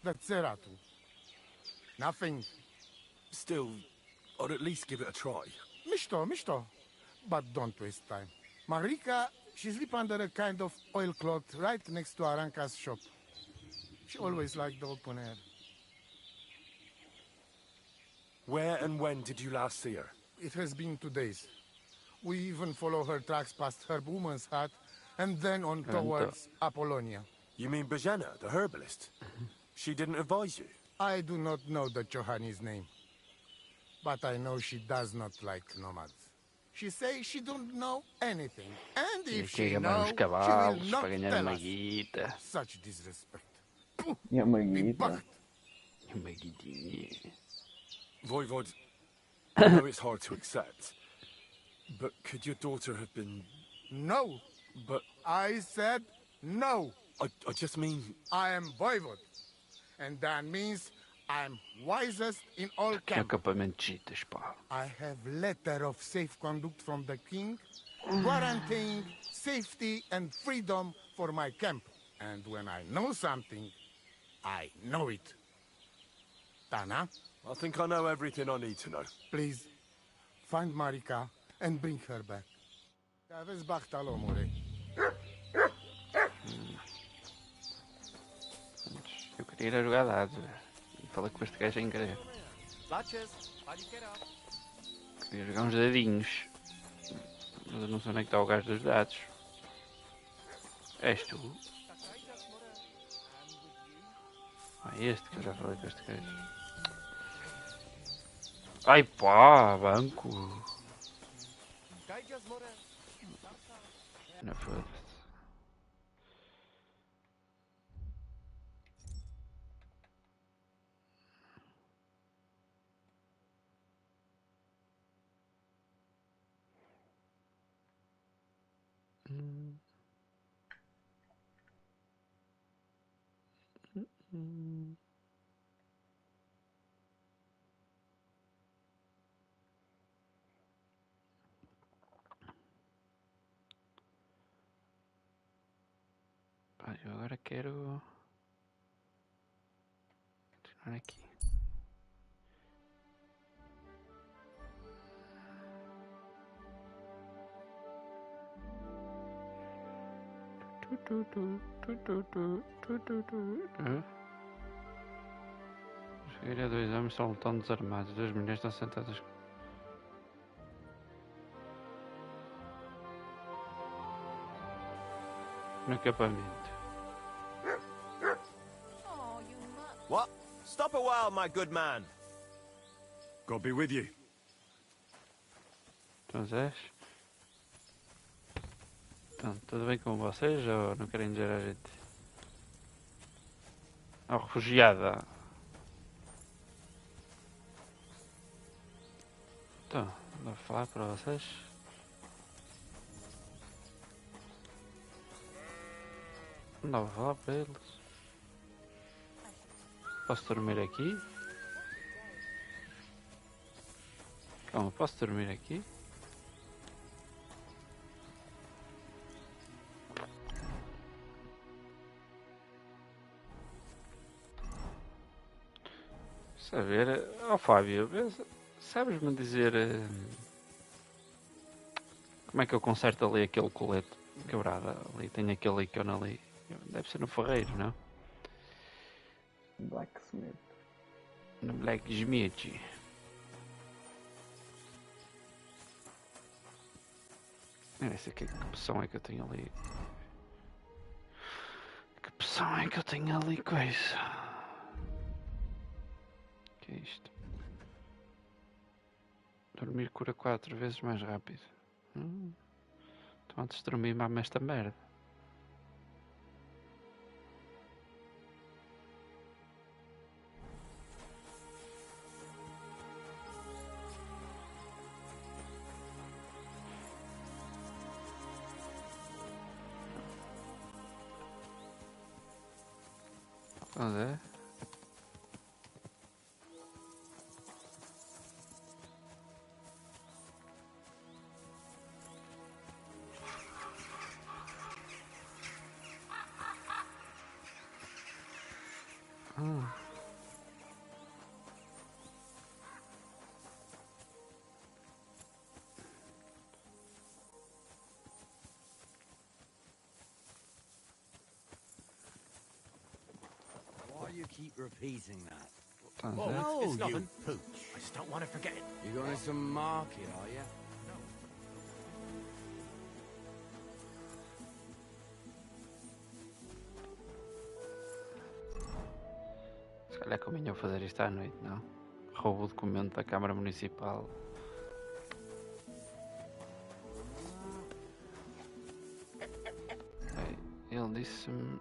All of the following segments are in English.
the Ceratu. Nothing. Still, I'd at least give it a try. Misto. But don't waste time. Marika, she sleep under a kind of oilcloth right next to Aranka's shop. She always liked the open air. Where and when did you last see her? It has been 2 days. We even follow her tracks past her woman's hut and then on towards Apollonia. You mean Bajana, the herbalist? She didn't advise you? I do not know the Johani's name. But I know she does not like nomads. She says she don't know anything. And if she knows, she will not tell us. Such disrespect. E a Maguita? Voivod, I know it's hard to accept, but could your daughter have been... No. But... I said no. I just mean... I am Voivod. And that means I'm wisest in all camp. I have letter of safe conduct from the king, guaranteeing safety and freedom for my camp. And when I know something, I know it. Tana? I think I know everything I need to know. Please, find Marika and bring her back. Aveți bachtal, omule. Eu queria ir a jogar dados, e falei com este gajo sem querer. Queria jogar uns dadinhos. Mas eu não sei onde é que está o gajo dos dados. És tu? Ah, este que eu já falei com este gajo. Ai pá, banco! Não foda-se. Eu agora quero continuar aqui. Cheguei a 2 homens estão lutando desarmados. 2 mulheres estão sentadas. No acampamento. What? Stop a while, my good man. God be with you. Então, Zés? Então, tudo bem com vocês ou não querem dizer a gente? Oh, refugiada. Então, vou falar para vocês. Não vou falar para eles. Posso dormir aqui? Calma, posso dormir aqui? Saber, Fábio, sabes-me dizer como é que eu conserto ali aquele colete quebrado ali? Tenho aquele ícone ali. Deve ser no ferreiro, não? Blacksmith. No Blacksmith. Essa aqui, que opção é que eu tenho ali? Que opção é que eu tenho ali, coisa? O que é isto? Dormir cura 4 vezes mais rápido. Então antes de dormir mama esta merda. Onde é? Why do you keep repeating that? Oh, it's you nothing. pooch. I just don't want to forget it. You going to some market, are you? Se calhar convinha eu fazer isto à noite, não? Roubo o documento da Câmara Municipal. Ele disse-me...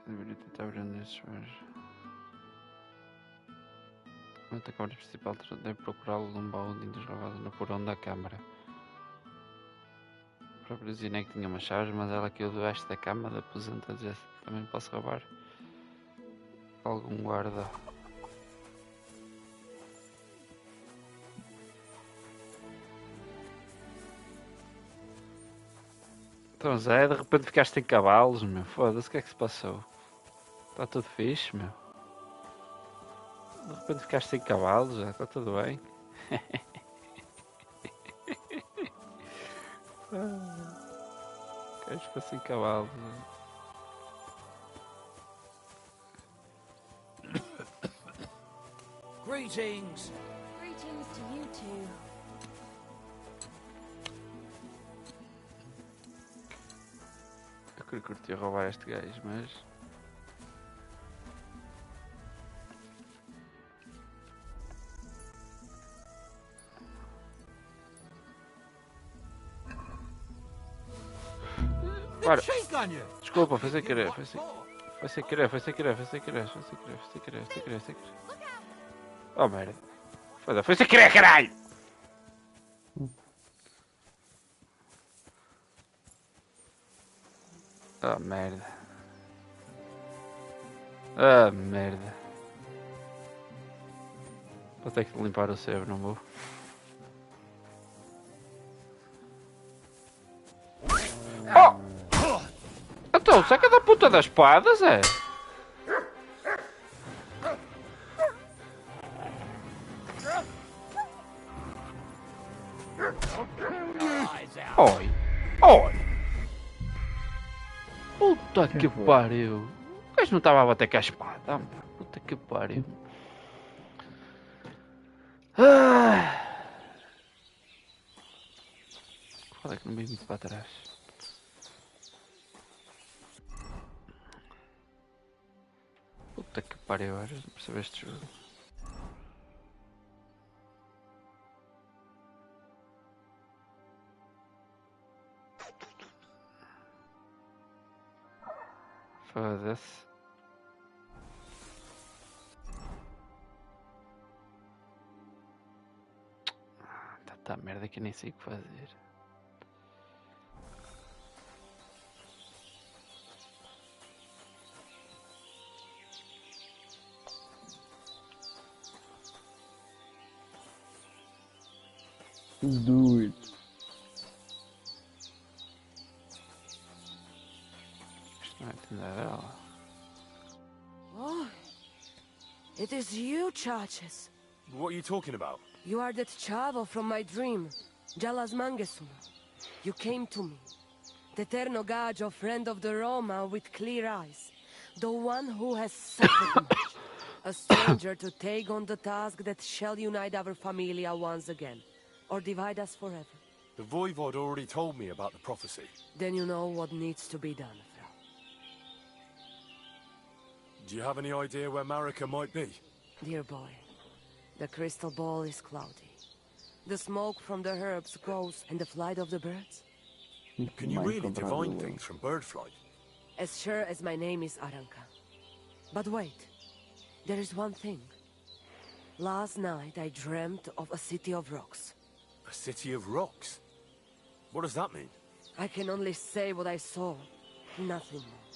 Deveria tentar abrir estes mas... A Câmara Municipal deve procurá-lo num baú de índios gravados no porão da Câmara. A própria Zina que tinha umas chaves, mas ela que eu debaixo da cama da aposenta disse, também posso roubar algum guarda. Então Zé, de repente ficaste sem cavalos, meu. Foda-se, o que é que se passou? Está tudo fixe, meu. De repente ficaste sem cavalos, já está tudo bem. Queres ficar sem cavalos, né? Greetings! Greetings to you too. Eu queria curtir roubar este gajo, mas... Para! Desculpa, foi sem querer, foi sem querer. Oh merda. Foda, foi sem querer, caralho! Oh merda. Ah merda. Vou ter que limpar o sebo, não vou? Oh! Então, saca da puta das espadas, é? Oi! Oi! Puta que pariu! O gajo não estava a bater com a espada, puta que pariu! Foda que não me muito para trás. Puta que pariu, não percebo este jogo. Foda-se. Tá merda que eu nem sei o que fazer. Do it. Isto não é tendadela. Oh, it is you, teatchers. What are you talking about? You are that chavo from my dream, Jalas Mangesuma. You came to me, the Eterno Gajo, friend of the Roma with clear eyes, the one who has suffered much, a stranger to take on the task that shall unite our familia once again, or divide us forever. The Voivod already told me about the prophecy. Then you know what needs to be done, Frau. Do you have any idea where Marika might be? Dear boy, the crystal ball is cloudy. The smoke from the herbs goes, and the flight of the birds? Can you really divine things from bird flight? As sure as my name is Aranka. But wait, there is one thing. Last night I dreamt of a city of rocks. A city of rocks? What does that mean? I can only say what I saw, nothing more.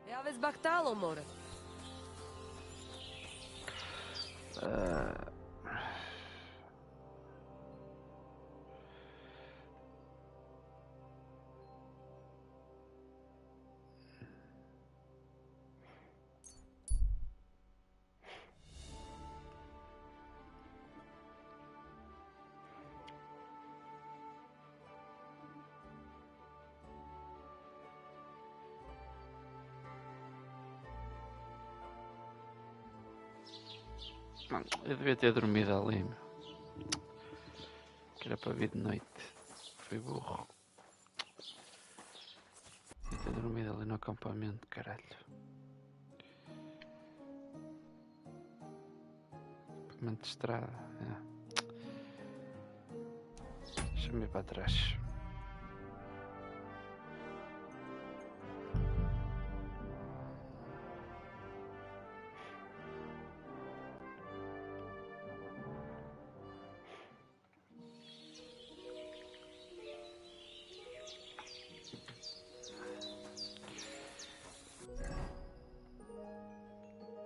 Javes Baktalo, more. Não, eu devia ter dormido ali, meu. Que era para vir de noite. Fui burro. Devia ter dormido ali no acampamento, caralho. Acampamento de estrada, Deixa-me ir para trás.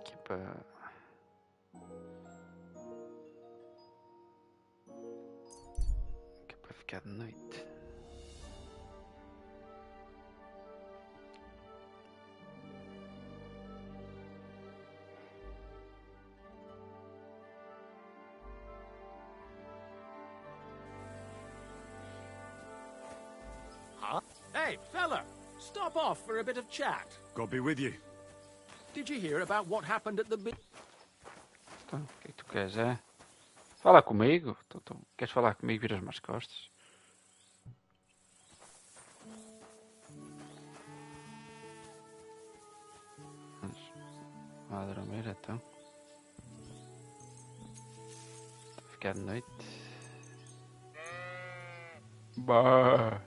Aqui para... Aqui para ficar de noite. Huh? Hey, fella! Stop off for a bit of chat. God be with you. Did you hear about what happened at the Então, o que é que tu queres, é? Fala comigo? Queres falar comigo? Viras-me as costas. Vá dormir então. Ficar de noite. Bah.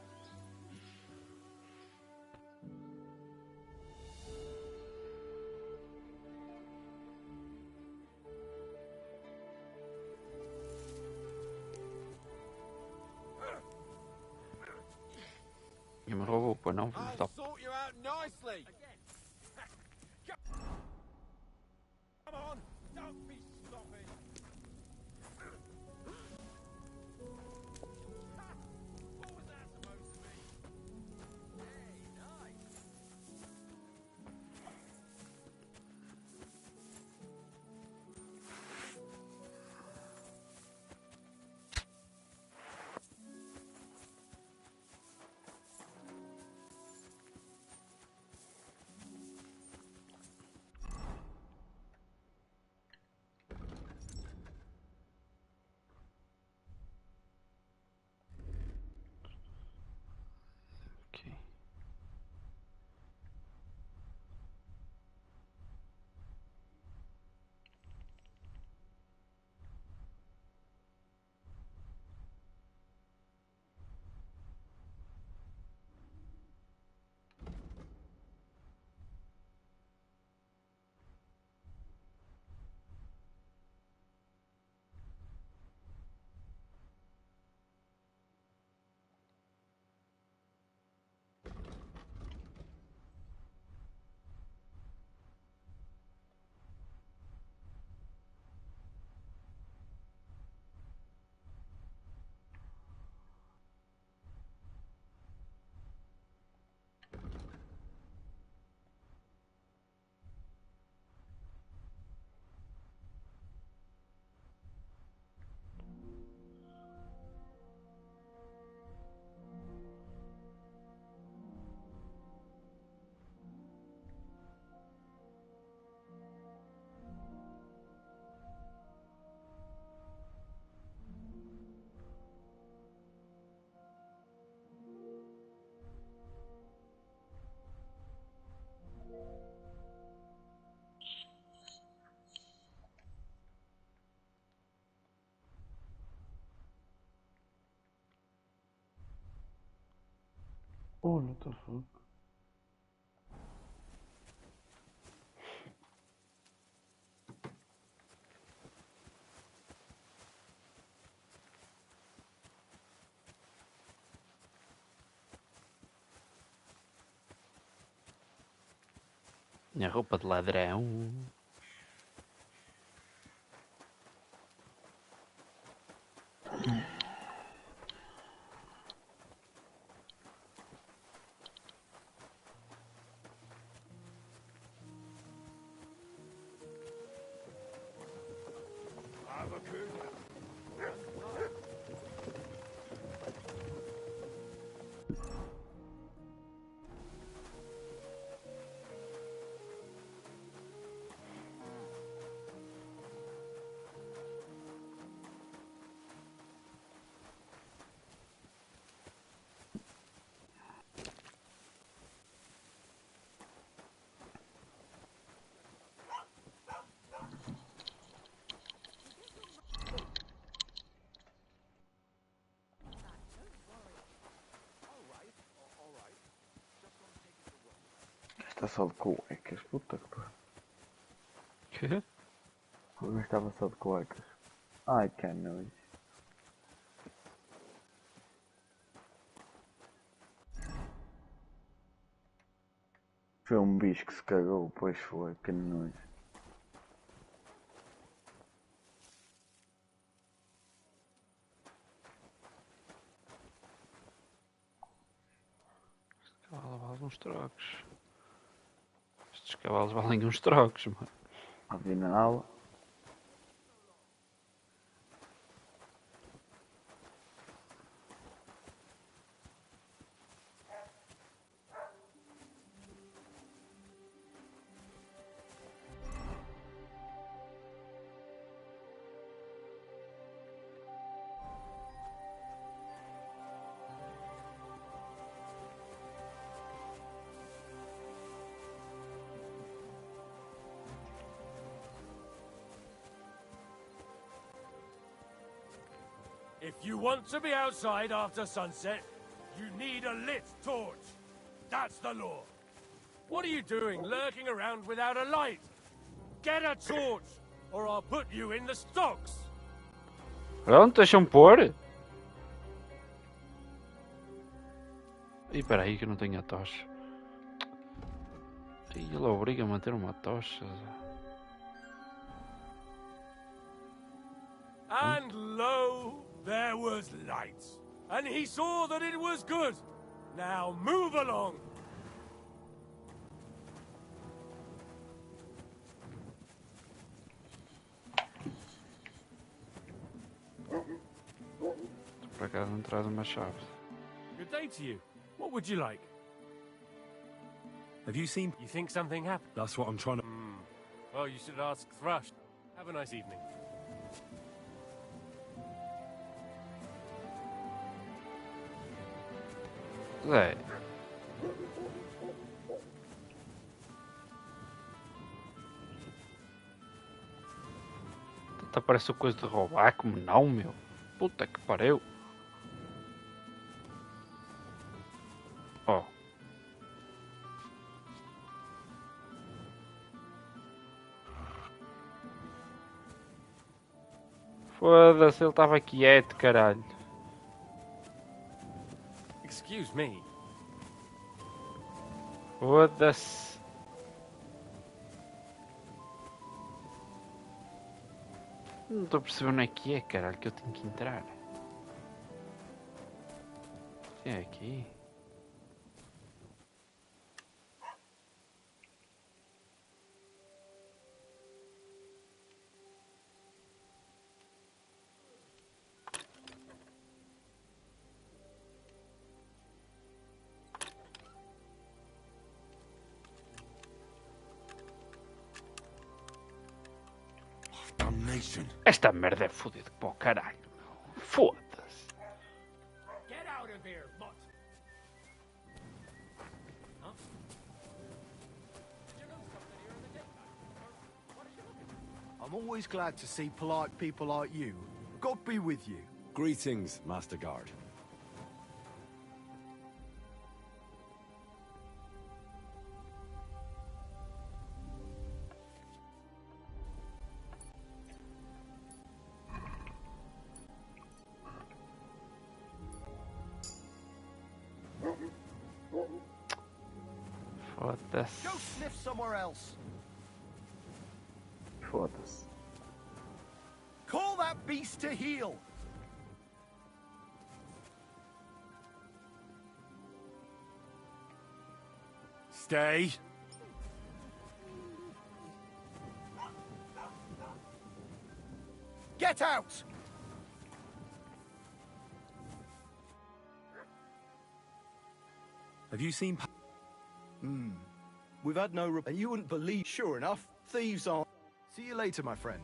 E me roubou, pô, não? I'll Stop. sort you out nicely. Come on, don't be stopping. What was that supposed to be? Hey, nice. Ok. Oh, what the fuck? Minha roupa de ladrão. está só de cuecas, puta que pariu. Que? O gajo estava só de cuecas. Ai, que nojo. Foi um bicho que se cagou, pois foi, que nojo. Este cavalo vale uns trocos. Estes cavalos valem uns trocos, mano. Afinal, If you want to be outside after sunset, you need a lit torch. That's the law. What are you doing lurking around without a light? Get a torch, or I'll put you in the stocks. Pronto, deixam pôr. E espera aí que eu não tenho a tocha. E ele obriga-me a ter uma tocha. And lo, there was light. And he saw that it was good. Now move along. Por acaso não traz uma chave. Good day to you. What would you like? Have you seen? You think something happened? That's what I'm trying to. Well, you should ask Thrush. Have a nice evening. Zé. Até parece coisa de roubar, como não, meu? Puta que pariu. Oh. Foda-se, ele estava quieto, caralho. Excuse me. Foda-se. Não estou a perceber onde é que é, caralho, que eu tenho que entrar. É aqui. Esta merda é fodida para o caralho. Foda-se. Get out of here, mutt. Huh? Did you know something here in the daytime? What are you looking for? I'm always glad to see polite people like you. God be with you. Greetings, Master Guard. Foda-se. Go sniff somewhere else. foda-se. Call that beast to heel. Stay. Get out! Have you seen? We've had no and you wouldn't believe. Sure enough, thieves aren't. See you later, my friend.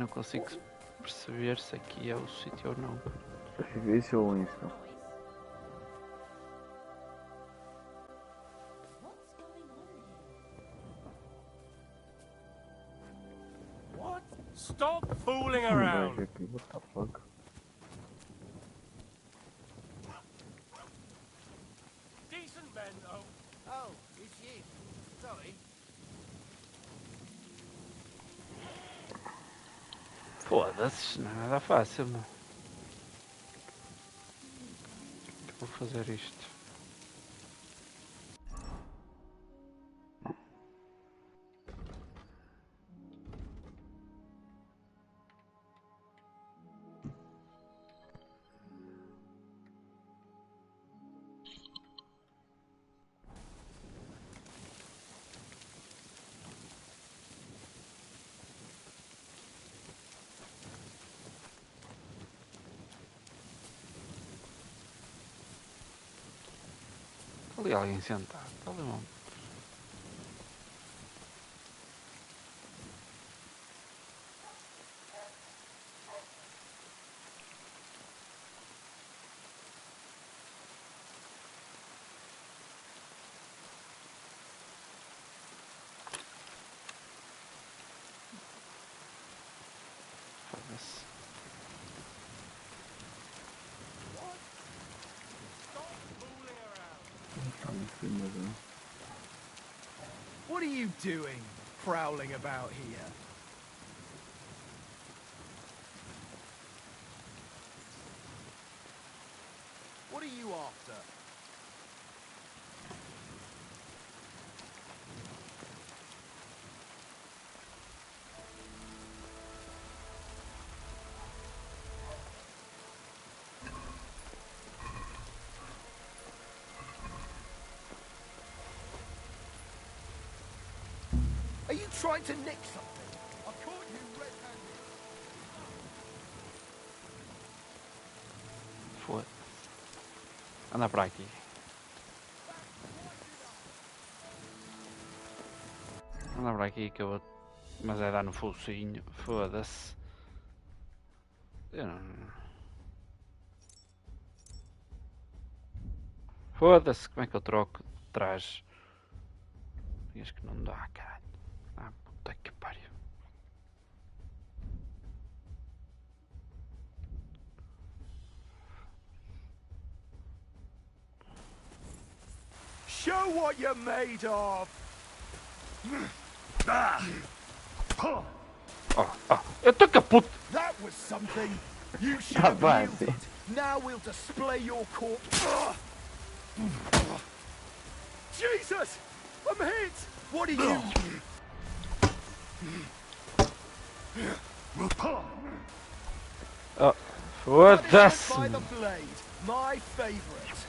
consigo perceber se aqui é o sítio ou não. Difícil ou isso? What? Stop fooling Um gajo around. aqui, what the fuck? Decent men, though. Oh, it's you. Sorry. Foda-se, não é nada fácil, não. Vou fazer isto. Está ali alguém sentado. Está ali um... Foda-se. Stop fooling around. Está em cima dele. What are you doing, prowling about here? What are you after? Are you trying to nick something? I caught you red-handed. Foda-se. Anda para aqui. Anda para aqui que eu vou... Mas é dar no focinho. Foda-se. Eu não... Foda-se, como é que eu troco de traje? Diz que não dá, caralho. Ah, puta que pariu. Show what you're made of! Eu tô caput. That was something! You should have Rapaz. yielded. Now we'll display your corpse. Jesus! I'm hit! What are you? Oh, foda-se. By the blade, my favorite.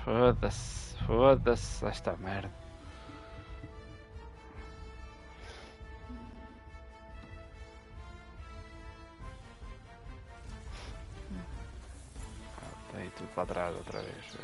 Foda-se. Foda-se esta merda. Tem tudo para trás outra vez.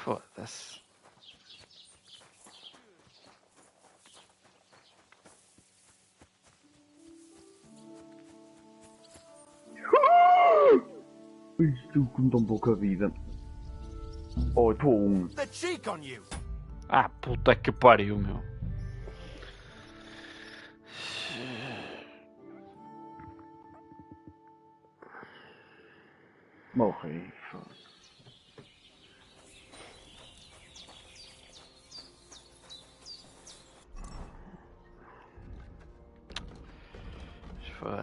Foda-se. Isto com tão pouca vida. Oh, estou um. The cheek on you! Ah, puta que pariu, meu. Morri.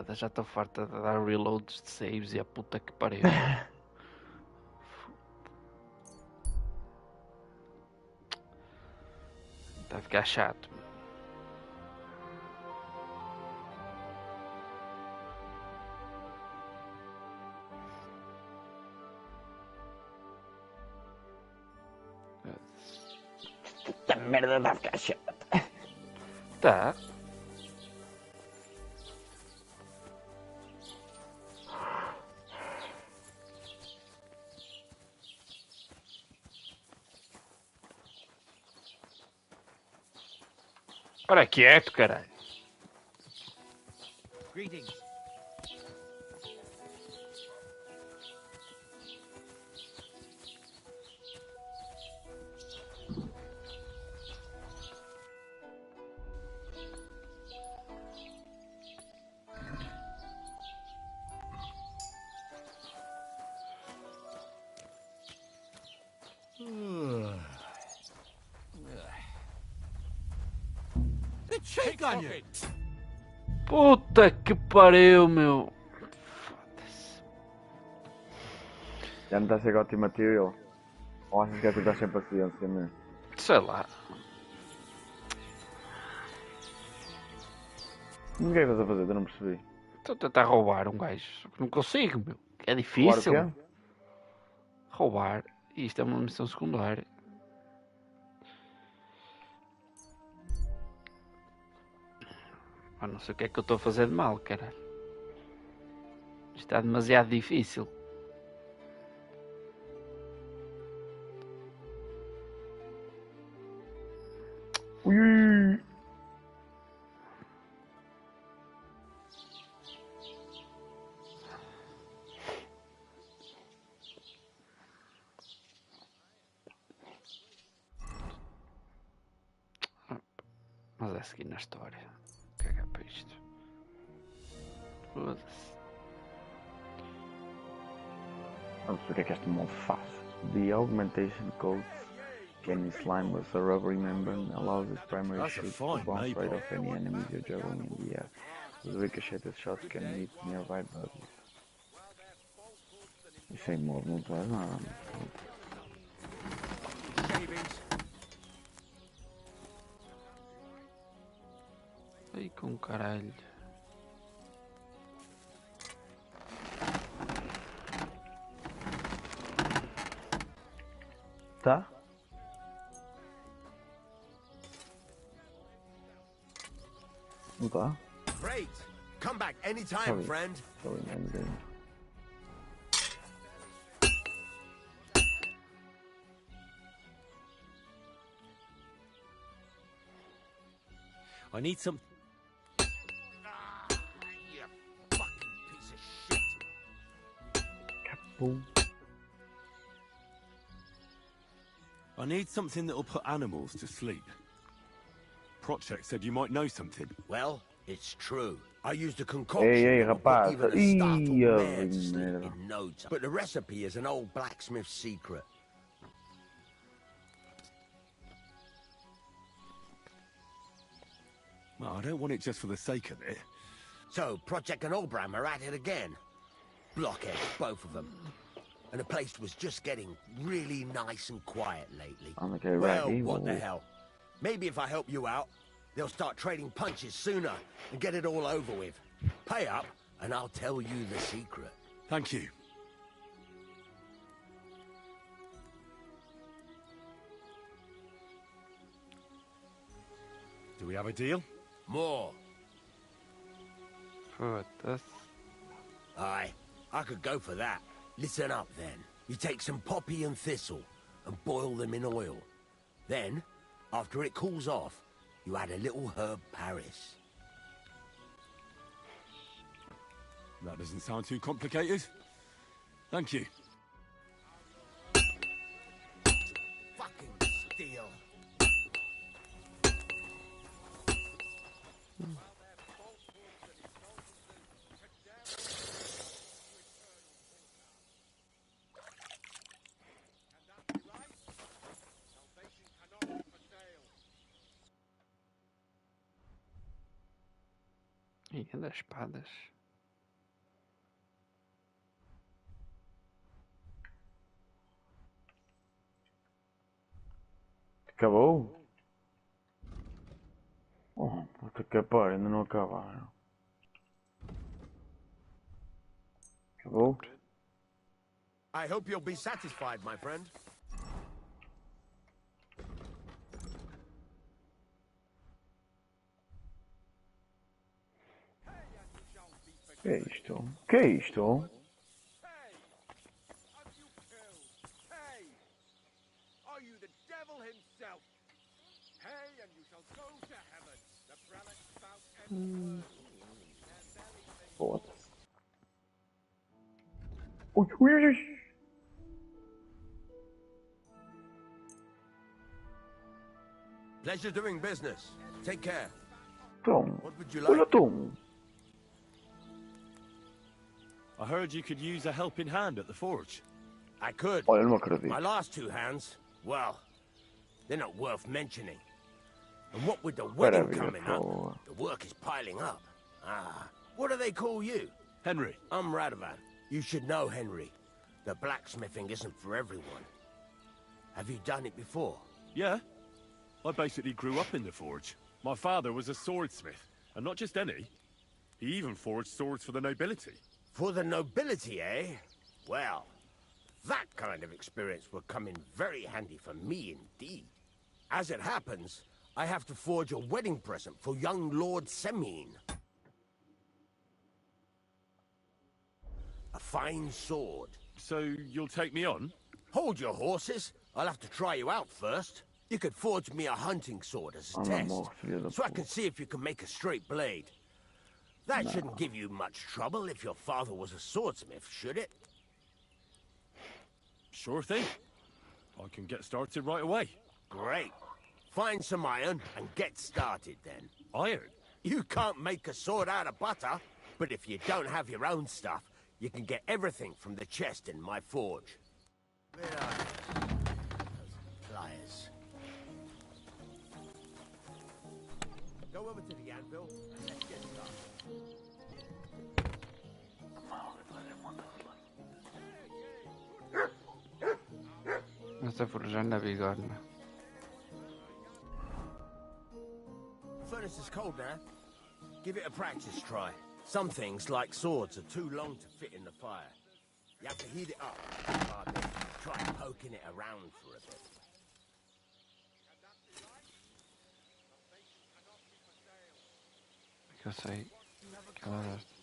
Foda, já estou farta de dar reloads de saves e a puta que pariu. Está a ficar chato. Esta merda está a ficar chata. Tá. Ora quieto, caralho. Greetings. Check on you. Puta que pariu, meu. Foda-se. Já não está a ser got material. Ou achas que é que estás sem paciência mesmo? Sei lá. Ninguém vai a fazer, eu não percebi. Estou a tentar roubar um gajo. Só que não consigo, meu. É difícil. Roubar o quê? Roubar. E isto é uma missão secundária. Eu não sei o que é que eu estou a fazer de mal, cara. Isto está demasiado difícil. Ui. Mas é seguir na história. Cagar para isto. Foda-se. Vamos ver o que este modo faz. The augmentation code scanning slime with a rubbery membrane allows its primary That's a shoot to fine bounce right maple. off any enemies you're juggling in the air. The ricocheted shots can hit nearby bodies. Isso em modo não faz nada. Shavings. Ai com caralho. Tá? Não tá? Great. Come back anytime, Sorry. friend. Sorry, man. I need some. You fucking piece of shit. Acabou. I need something that'll put animals to sleep. Project said you might know something. Well, it's true. I used a concoction Ei, that will put rapaz. even a startled Ih, mare to sleep merda. in no time. But the recipe is an old blacksmith's secret. Well, I don't want it just for the sake of it. So, Project and Olbram are at it again. Blockheads, both of them. And the place was just getting really nice and quiet lately. I'm okay, Well, right? what the hell? Maybe if I help you out, they'll start trading punches sooner and get it all over with. Pay up, and I'll tell you the secret. Thank you. Do we have a deal? More. Foda-se. Aye, I could go for that. Listen up, then. You take some poppy and thistle and boil them in oil. Then, after it cools off, you add a little herb Paris. That doesn't sound too complicated. Thank you. Fucking steal. Ih, anda espadas. Acabou? Oh, puta que pariu, ainda não acabaram. Acabou? I hope you'll be satisfied, my friend. Que é isto? Que é isto? Are you the devil himself? Hey, and you shall go to heaven. The prelate spouts every word. Foda-se. Ui. Pleasure doing business. Take care. Tom. What would you Olha, like? Tom. I heard you could use a helping hand at the forge. I could. Olha, não acredito. My last two hands, well, they're not worth mentioning. And what with the wedding coming up, the work is piling up. Ah, what do they call you? Henry. I'm Radovan. You should know Henry. The blacksmithing isn't for everyone. Have you done it before? Yeah. I basically grew up in the forge. My father was a swordsmith, and not just any. He even forged swords for the nobility. For the nobility, eh? Well, that kind of experience will come in very handy for me indeed. As it happens, I have to forge a wedding present for young Lord Semine. A fine sword. So you'll take me on? Hold your horses. I'll have to try you out first. You could forge me a hunting sword as a test, so I can see if you can make a straight blade. That shouldn't give you much trouble if your father was a swordsmith, should it? Sure thing. I can get started right away. Great. Find some iron and get started then. Iron? You can't make a sword out of butter, but if you don't have your own stuff, you can get everything from the chest in my forge. Where are those pliers? Go over to the anvil and let's get started. Esta forjar na bigorna. Furnace is cold now. Give it a practice try. Some things, like swords, are too long to fit in the fire. You have to heat it up. Try poking it around for a bit. Que eu sei que ela gosta.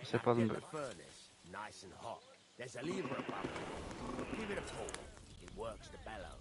Você pode Get the furnace nice and hot. There's a lever above it. Give it a pull. It works the bellows.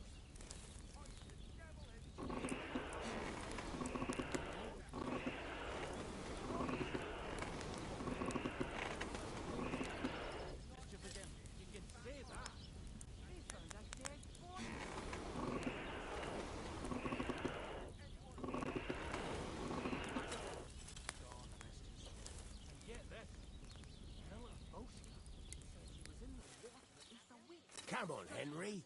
Come on, Henry.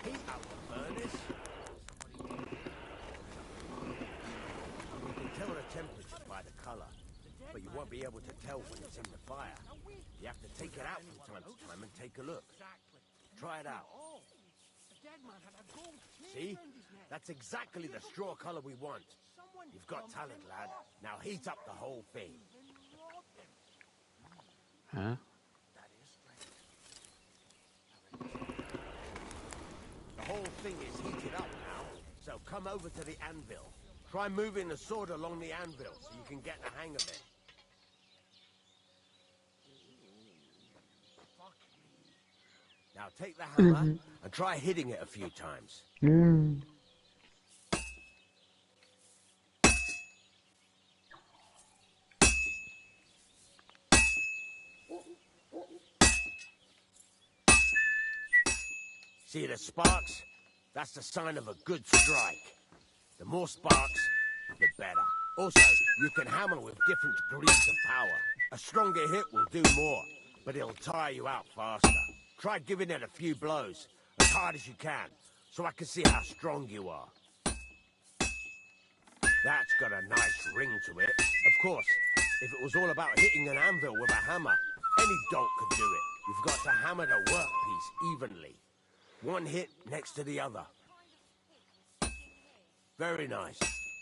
Heat up the furnace. You can tell the temperature by the color, but you won't be able to tell when it's in the fire. You have to take it out from time to time and take a look. Try it out. See? That's exactly the straw color we want. You've got talent, lad. Now heat up the whole thing. Huh? The whole thing is heated up now, so come over to the anvil. Try moving the sword along the anvil so you can get the hang of it. Now take the hammer and try hitting it a few times. See the sparks? That's the sign of a good strike. The more sparks, the better. Also, you can hammer with different degrees of power. A stronger hit will do more, but it'll tire you out faster. Try giving it a few blows, as hard as you can, so I can see how strong you are. That's got a nice ring to it. Of course, if it was all about hitting an anvil with a hammer, any dolt could do it. You've got to hammer the workpiece evenly. One hit next to the other. Very nice.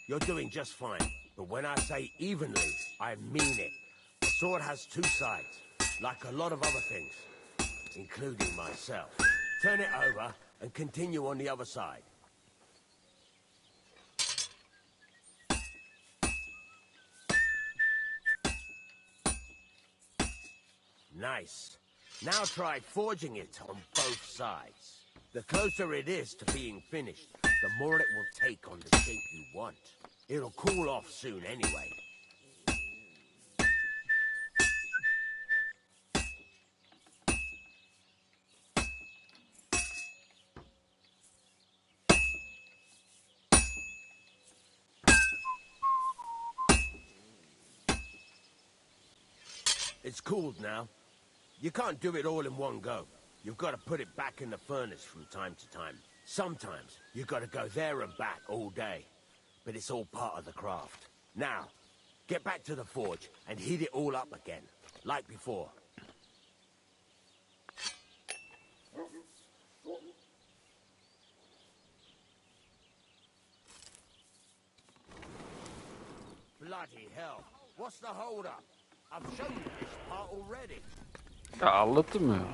You're doing just fine. But when I say evenly, I mean it. The sword has two sides, like a lot of other things, including myself. Turn it over and continue on the other side. Nice. Now try forging it on both sides. The closer it is to being finished, the more it will take on the shape you want. It'll cool off soon anyway. It's cooled now. You can't do it all in one go. You've got to put it back in the furnace from time to time. Sometimes you've got to go there and back all day. But it's all part of the craft. Now, get back to the forge and heat it all up again, like before. Bloody hell. What's the hold-up? I've shown you this part already. Cala-te, meu.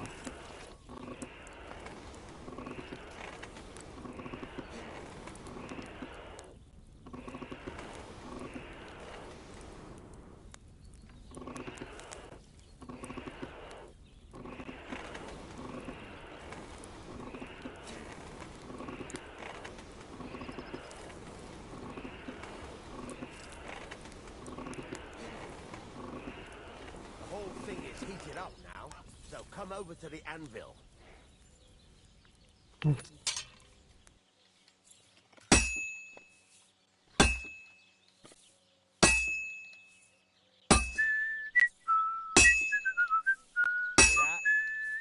Heated up now, so come over to the anvil. That,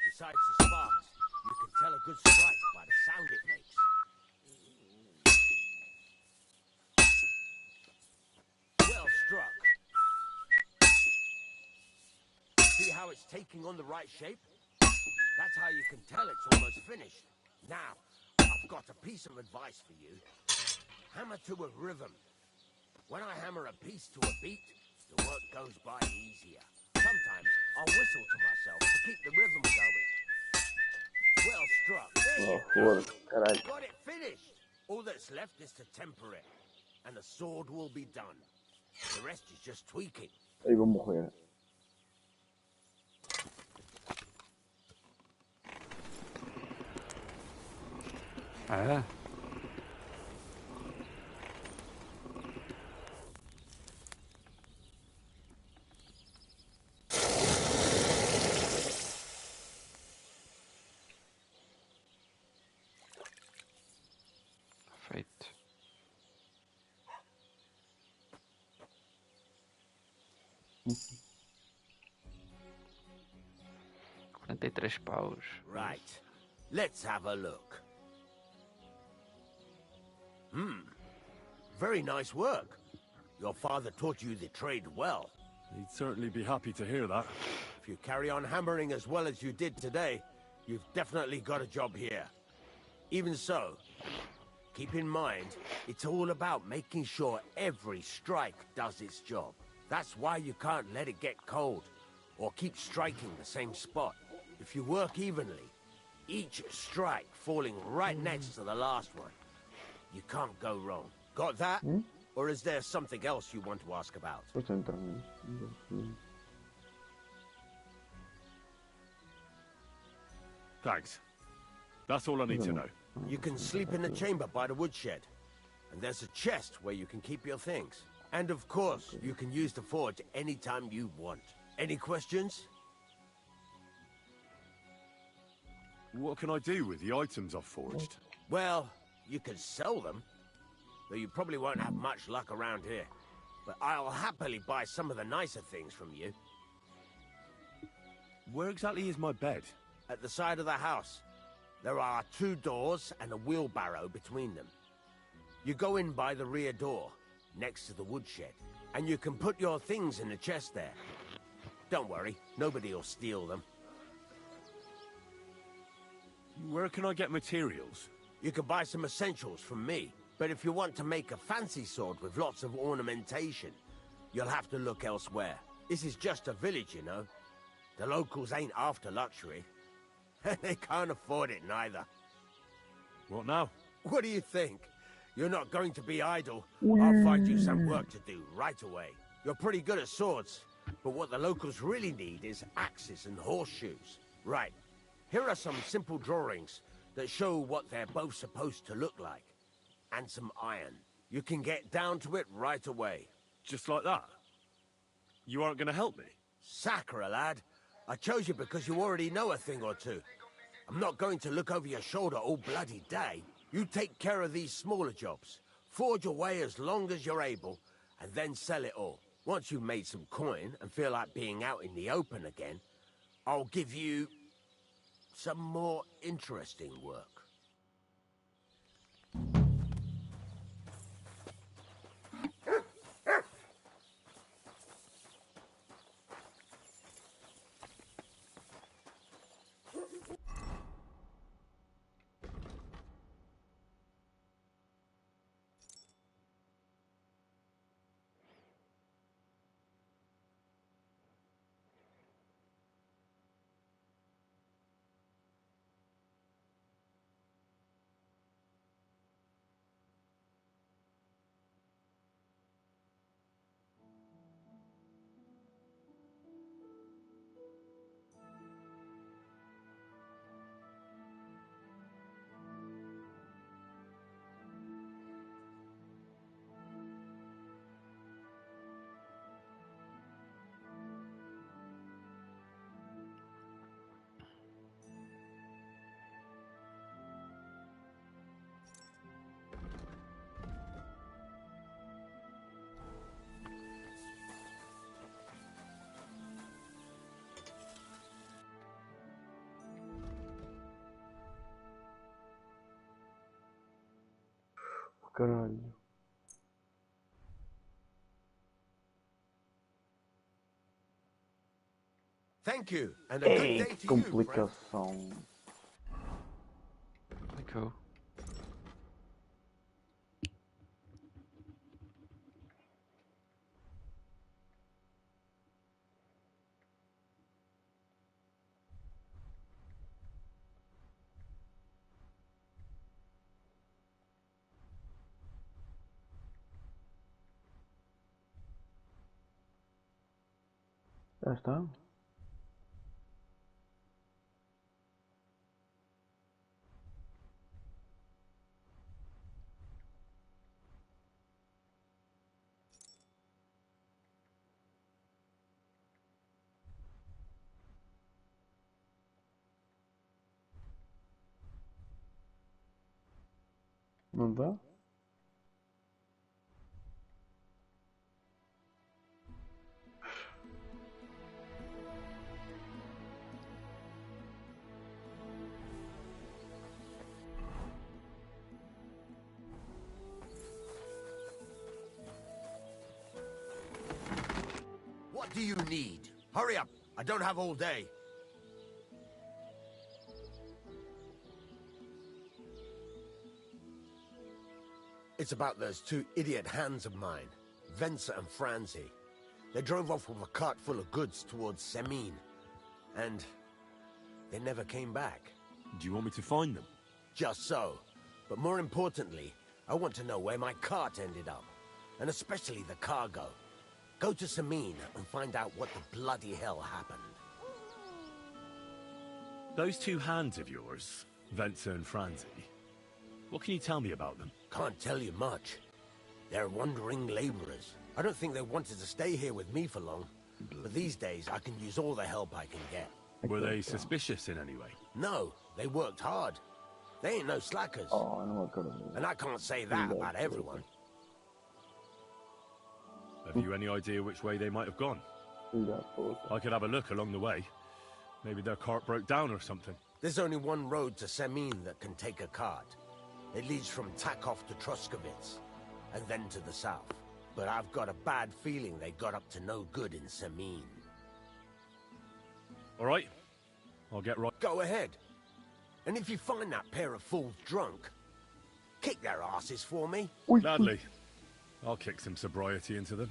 besides the sparks, you can tell a good strike by the sound it makes. Well struck. See how it's taking on the right shape? That's how you can tell it's almost finished. Now, I've got a piece of advice for you. Hammer to a rhythm. When I hammer a piece to a beat, the work goes by easier. Sometimes I'll whistle to myself to keep the rhythm going. Well struck. There you go. Got it finished. All that's left is to temper it. And the sword will be done. The rest is just tweaking. Aí vou morrer. É. Feito. 43 paus. Right. Let's have a look. Very nice work. Your father taught you the trade well. He'd certainly be happy to hear that. If you carry on hammering as well as you did today, you've definitely got a job here. Even so, keep in mind, it's all about making sure every strike does its job. That's why you can't let it get cold, or keep striking the same spot. If you work evenly, each strike falling right next to the last one, you can't go wrong. Got that? Or is there something else you want to ask about? Thanks. That's all I need to know. You can sleep in the chamber by the woodshed. And there's a chest where you can keep your things. And of course, you can use the forge anytime you want. Any questions? What can I do with the items I've forged? Well, you can sell them. Though you probably won't have much luck around here. But I'll happily buy some of the nicer things from you. Where exactly is my bed? At the side of the house. There are 2 doors and a wheelbarrow between them. You go in by the rear door, next to the woodshed. And you can put your things in the chest there. Don't worry, nobody will steal them. Where can I get materials? You can buy some essentials from me. But if you want to make a fancy sword with lots of ornamentation, you'll have to look elsewhere. This is just a village, you know. The locals ain't after luxury. They can't afford it neither. What now? What do you think? You're not going to be idle. I'll find you some work to do right away. You're pretty good at swords, but what the locals really need is axes and horseshoes. Right. Here are some simple drawings that show what they're both supposed to look like. And some iron. You can get down to it right away. Just like that? You aren't going to help me? Sacre, lad. I chose you because you already know a thing or two. I'm not going to look over your shoulder all bloody day. You take care of these smaller jobs. Forge away as long as you're able, and then sell it all. Once you've made some coin and feel like being out in the open again, I'll give you some more interesting work. Caralho. Thank you, and a good day to you, friend. Complicação. Cool. Já está? Não dá? What do you need? Hurry up! I don't have all day. It's about those two idiot hands of mine, Venser and Franzi. They drove off with a cart full of goods towards Semine, and they never came back. Do you want me to find them? Just so. But more importantly, I want to know where my cart ended up, and especially the cargo. Go to Semine and find out what the bloody hell happened. Those two hands of yours, Venser and Franzi, what can you tell me about them? Can't tell you much. They're wandering laborers. I don't think they wanted to stay here with me for long. But these days, I can use all the help I can get. Were they suspicious in any way? No, they worked hard. They ain't no slackers. Oh, não acredito. And I can't say that about everyone. Have you any idea which way they might have gone? Filha da puta. I could have a look along the way. Maybe their cart broke down or something. There's only one road to Semine that can take a cart. It leads from Takov to Troskovitz, and then to the south. But I've got a bad feeling they got up to no good in Semine. All right, I'll get right. Go ahead. And if you find that pair of fools drunk, Kick their asses for me. Gladly. I'll kick some sobriety into them.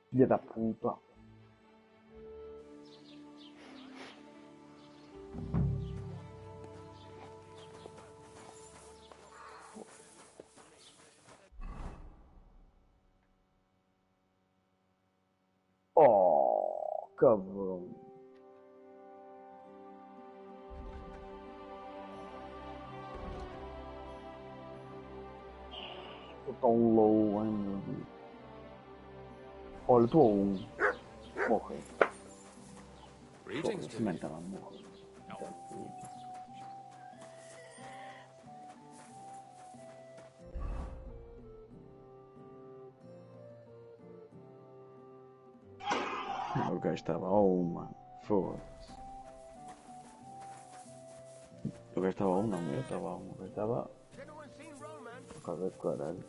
Filha da puta. Oh, cabrão. Tô tão low, ai meu Deus. Olha, eu tô a 1. Morri. Greetings to Cimento you. tava morrendo. O gajo estava a 1, mano. Foda-se. O gajo estava a 1, não, eu estava a 1. O gajo estava. Por causa do caralho.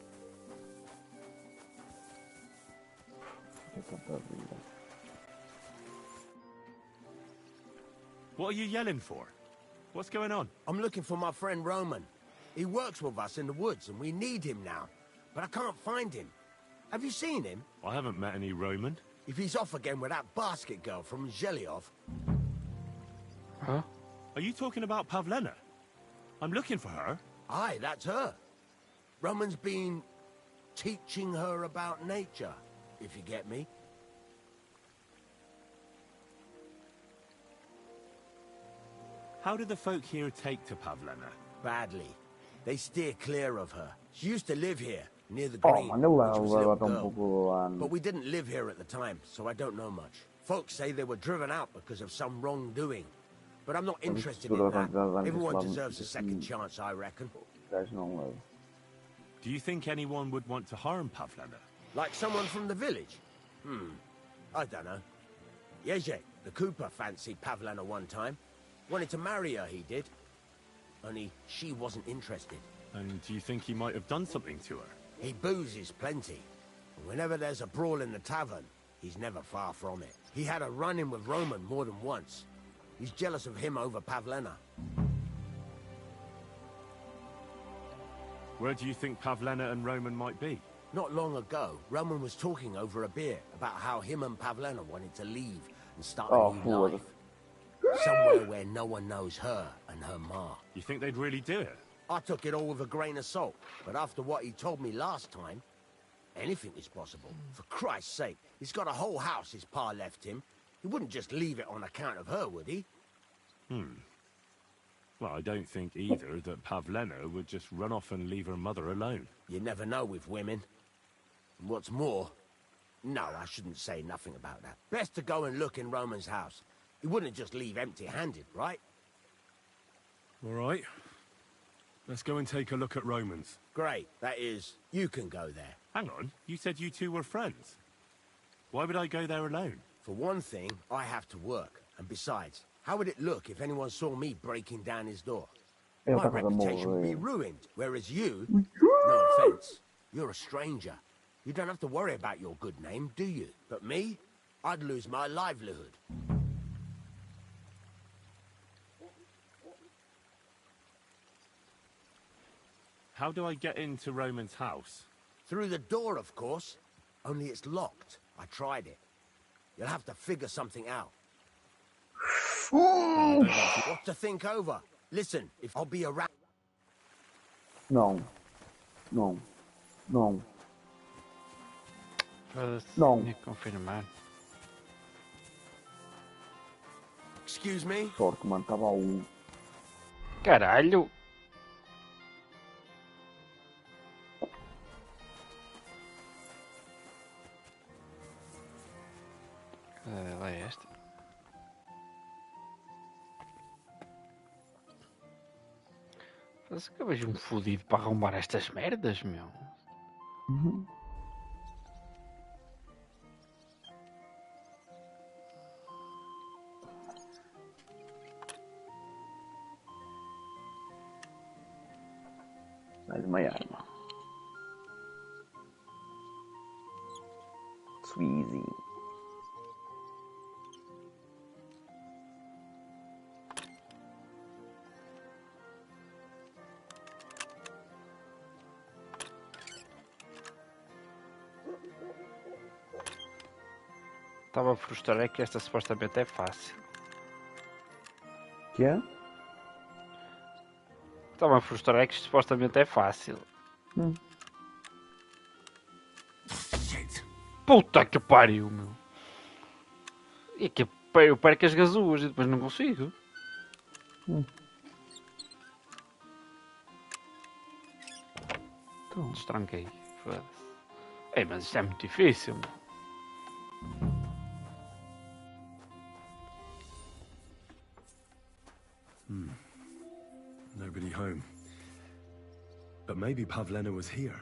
What are you yelling for? What's going on? I'm looking for my friend Roman. He works with us in the woods, and we need him now. But I can't find him. Have you seen him? I haven't met any Roman. If he's off again with that basket girl from Zhelyov. Huh? Are you talking about Pavlena? I'm looking for her. Aye, that's her. Roman's been teaching her about nature, if you get me. How do the folk here take to Pavlena? Badly. They steer clear of her. She used to live here, near the Oh, green, man, ele when she was a little leva um girl. pouco lá. But we didn't live here at the time, so I don't know much. Folks say they were driven out because of some wrongdoing. But I'm not interested in that. Everyone deserves a second chance, I reckon. Guys não leva. Do you think anyone would want to harm Pavlena? Like someone from the village? I don't know. Yezhe, the cooper, fancied Pavlena one time. Wanted to marry her, he did. Only she wasn't interested. And do you think he might have done something to her? He boozes plenty. And whenever there's a brawl in the tavern, he's never far from it. He had a run-in with Roman more than once. He's jealous of him over Pavlena. Where do you think Pavlena and Roman might be? Not long ago, Roman was talking over a beer about how him and Pavlena wanted to leave and start a new life. Somewhere where no one knows her and her ma. You think they'd really do it? I took it all with a grain of salt, but after what he told me last time, anything is possible. For Christ's sake, he's got a whole house his pa left him. He wouldn't just leave it on account of her, would he? Well, I don't think either that Pavlena would just run off and leave her mother alone. You never know with women. And what's more... No, I shouldn't say nothing about that. Best to go and look in Roman's house. He wouldn't just leave empty-handed, right? All right. Let's go and take a look at Roman's. Great. That is, you can go there. Hang on, you said you two were friends. Why would I go there alone? For one thing, I have to work. And besides, how would it look if anyone saw me breaking down his door? My reputation would be ruined, whereas you, no offense, you're a stranger. You don't have to worry about your good name, do you? But me? I'd lose my livelihood. How do I get into Roman's house? Through the door, of course. Only it's locked. I tried it. You'll have to figure something out. What to think over? Listen, if I'll be around... Não. Não. Não. Não. Tinha que confirmar. Excuse me? Sorte, mano, estava a 1. Caralho! Lá é esta. Mas que eu vejo um fodido para arrombar estas merdas, meu. Uhum. Mais uma arma. Sweezy. Estava a frustrar é que esta supostamente é fácil. Que é? Estava a frustrar é que isto supostamente é fácil. Puta que pariu, meu. E que eu perco as gazuas e depois não consigo. Então, destranquei. Foda-se. Ei, mas isto é muito difícil, meu. Nobody home. But maybe Pavlena was here.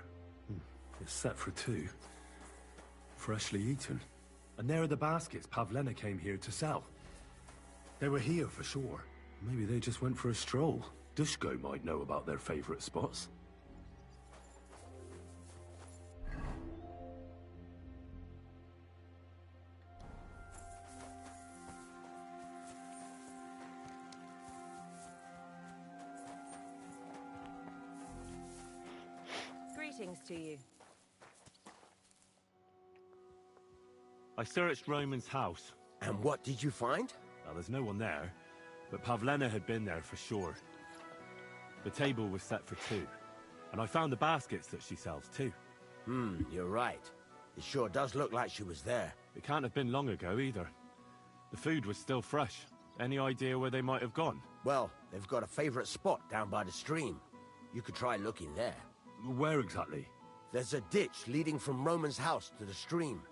It's set for 2. Freshly eaten. And there are the baskets Pavlena came here to sell. They were here for sure. Maybe they just went for a stroll. Dushko might know about their favorite spots. Greetings to you. I searched Roman's house. And what did you find? Now, there's no one there, but Pavlena had been there for sure. The table was set for 2, and I found the baskets that she sells too. You're right. It sure does look like she was there. It can't have been long ago either. The food was still fresh. Any idea where they might have gone? Well, they've got a favorite spot down by the stream. You could try looking there. Where exactly? There's a ditch leading from Roman's house to the stream.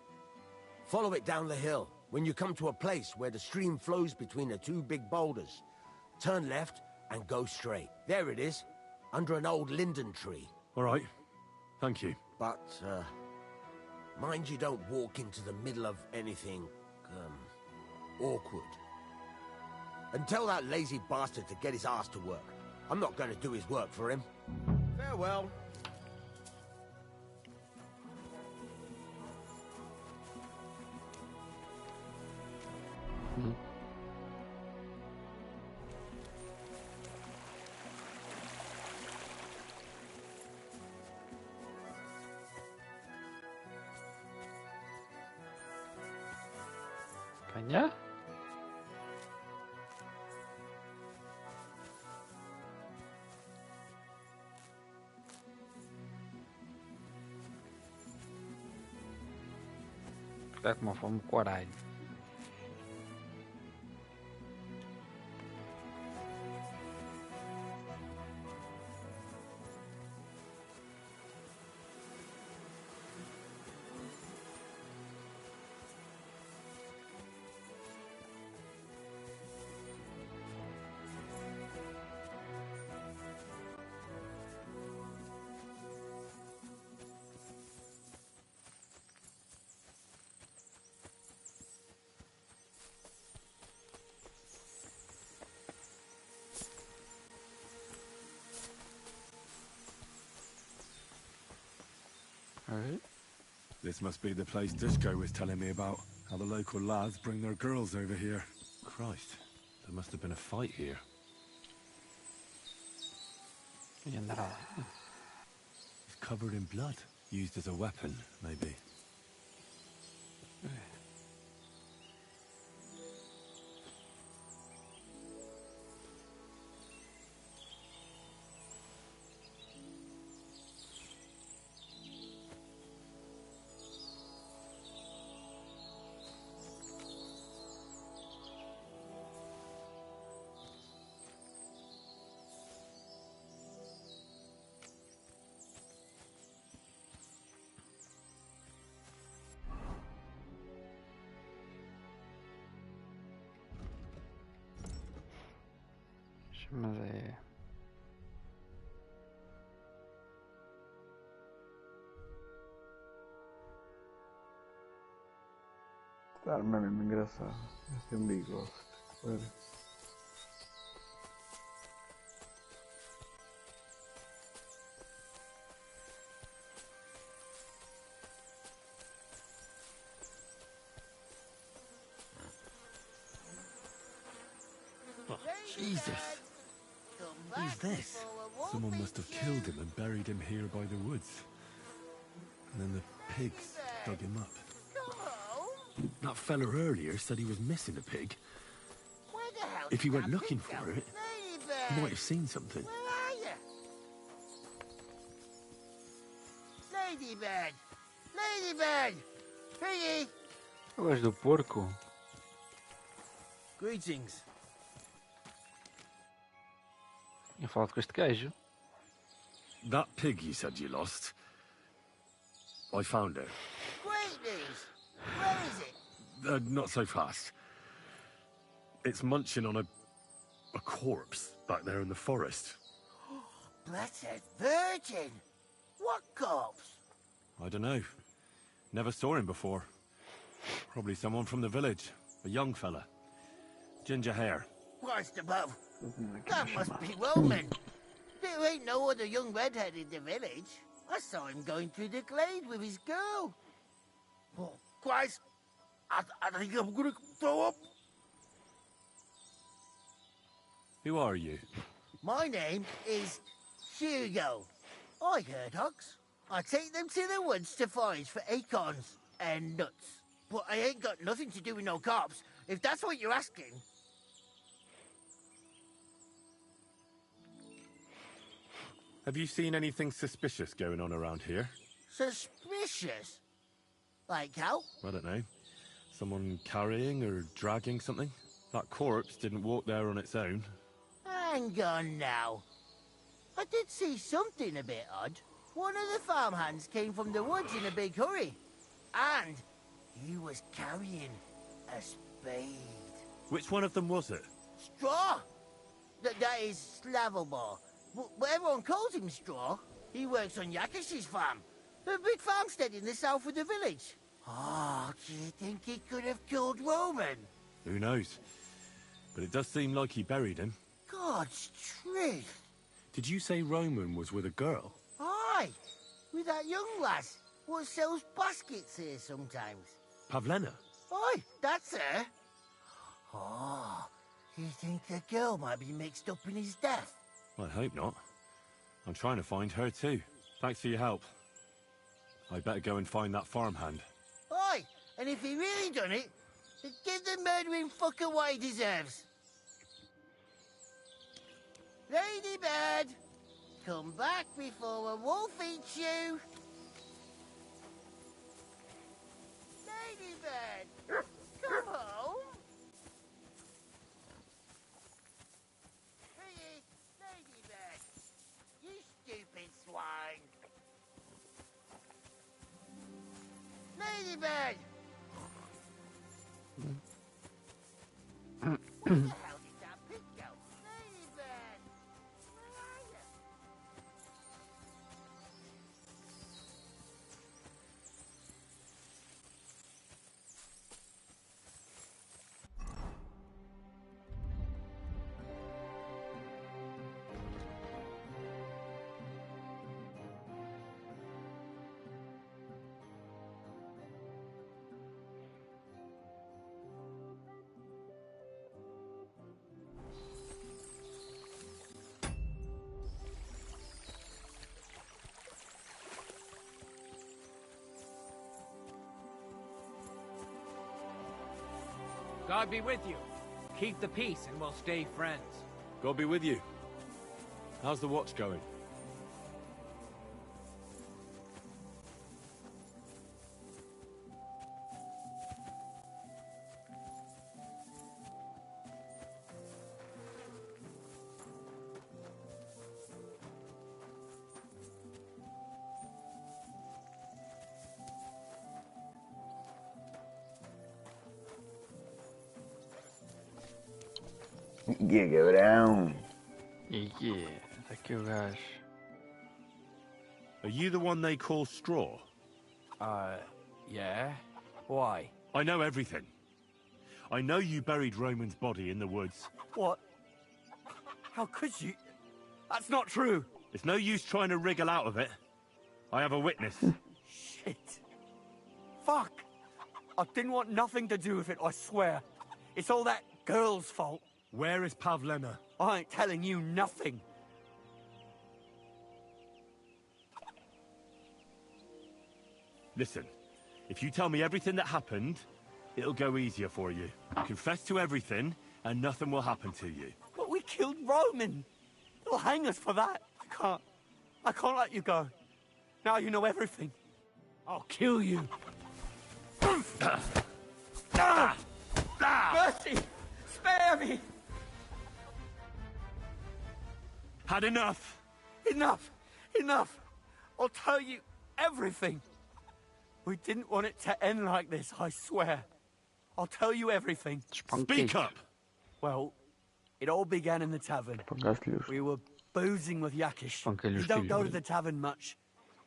Follow it down the hill. When you come to a place where the stream flows between the 2 big boulders, turn left and go straight. There it is, under an old linden tree. All right. Thank you. But, mind you don't walk into the middle of anything, awkward. And tell that lazy bastard to get his ass to work. I'm not going to do his work for him. Farewell. Ganhar? Ficar com uma fome do caralho. Alright. This must be the place Dushko was telling me about. How the local lads bring their girls over here. Christ, there must have been a fight here. It's covered in blood. Used as a weapon, maybe. Mas é. Tá, mas é mesmo engraçado. Este amigo gosto. Olha. Oh, Jesus! Who's this? Someone must have killed him and buried him here by the woods. And then the pigs dug him up. That fella earlier said he was missing a pig. If he went looking for it, he might have seen something. Where are you? Ladybird! Ladybird! Piggy! Eu gosto do porco. Greetings. Eu falo com este gajo. That pig you said you lost, I found it. Great news! Where is it? Not so fast. It's munching on a corpse back there in the forest. Blessed Virgin! What corpse? I don't know. Never saw him before. Probably someone from the village. A young fella. Ginger hair. Christ above. That must be Roman. There ain't no other young redhead in the village. I saw him going through the glade with his girl. Oh, Christ. I think I'm gonna throw up. Who are you? My name is Hugo. I herd hogs. I take them to the woods to forage for acorns and nuts. But I ain't got nothing to do with no cops, if that's what you're asking. Have you seen anything suspicious going on around here? Suspicious? Like how? I don't know. Someone carrying or dragging something? That corpse didn't walk there on its own. Hang on now. I did see something a bit odd. One of the farmhands came from the woods in a big hurry. And he was carrying a spade. Which one of them was it? Straw! That is Slavobor. But everyone calls him Straw. He works on Yakish's farm. A big farmstead in the south of the village. Oh, do you think he could have killed Roman? Who knows? But it does seem like he buried him. God's truth. Did you say Roman was with a girl? Aye, with that young lass what sells baskets here sometimes. Pavlena? Aye, that's her. Oh, you think the girl might be mixed up in his death? I hope not. I'm trying to find her too. Thanks for your help. I better go and find that farmhand. Aye, and if he really done it, then give the murdering fucker what he deserves. Ladybird, come back before a wolf eats you. Ladybird, come home. Hey, Ladybird, you stupid swine. Ladybird! Where the hell did that pig go? Ladybird! Where are you? God be with you. Keep the peace and we'll stay friends. God be with you. How's the watch going? Yeah, quebrão. Yeah, tá aqui o gajo. Are you the one they call Straw? Yeah? Why? I know everything. I know you buried Roman's body in the woods. What? How could you? That's not true. It's no use trying to wriggle out of it. I have a witness. Shit. Fuck. I didn't want nothing to do with it, I swear. It's all that girl's fault. Where is Pavlena? I ain't telling you nothing. Listen, if you tell me everything that happened, it'll go easier for you. Confess to everything, and nothing will happen to you. But we killed Roman. They'll hang us for that. I can't let you go. Now you know everything. I'll kill you. Mercy! Spare me! Had enough! Enough! Enough! I'll tell you everything. We didn't want it to end like this, I swear. I'll tell you everything. Speak up! Well, it all began in the tavern. We were boozing with Yakish. He don't go to the tavern much.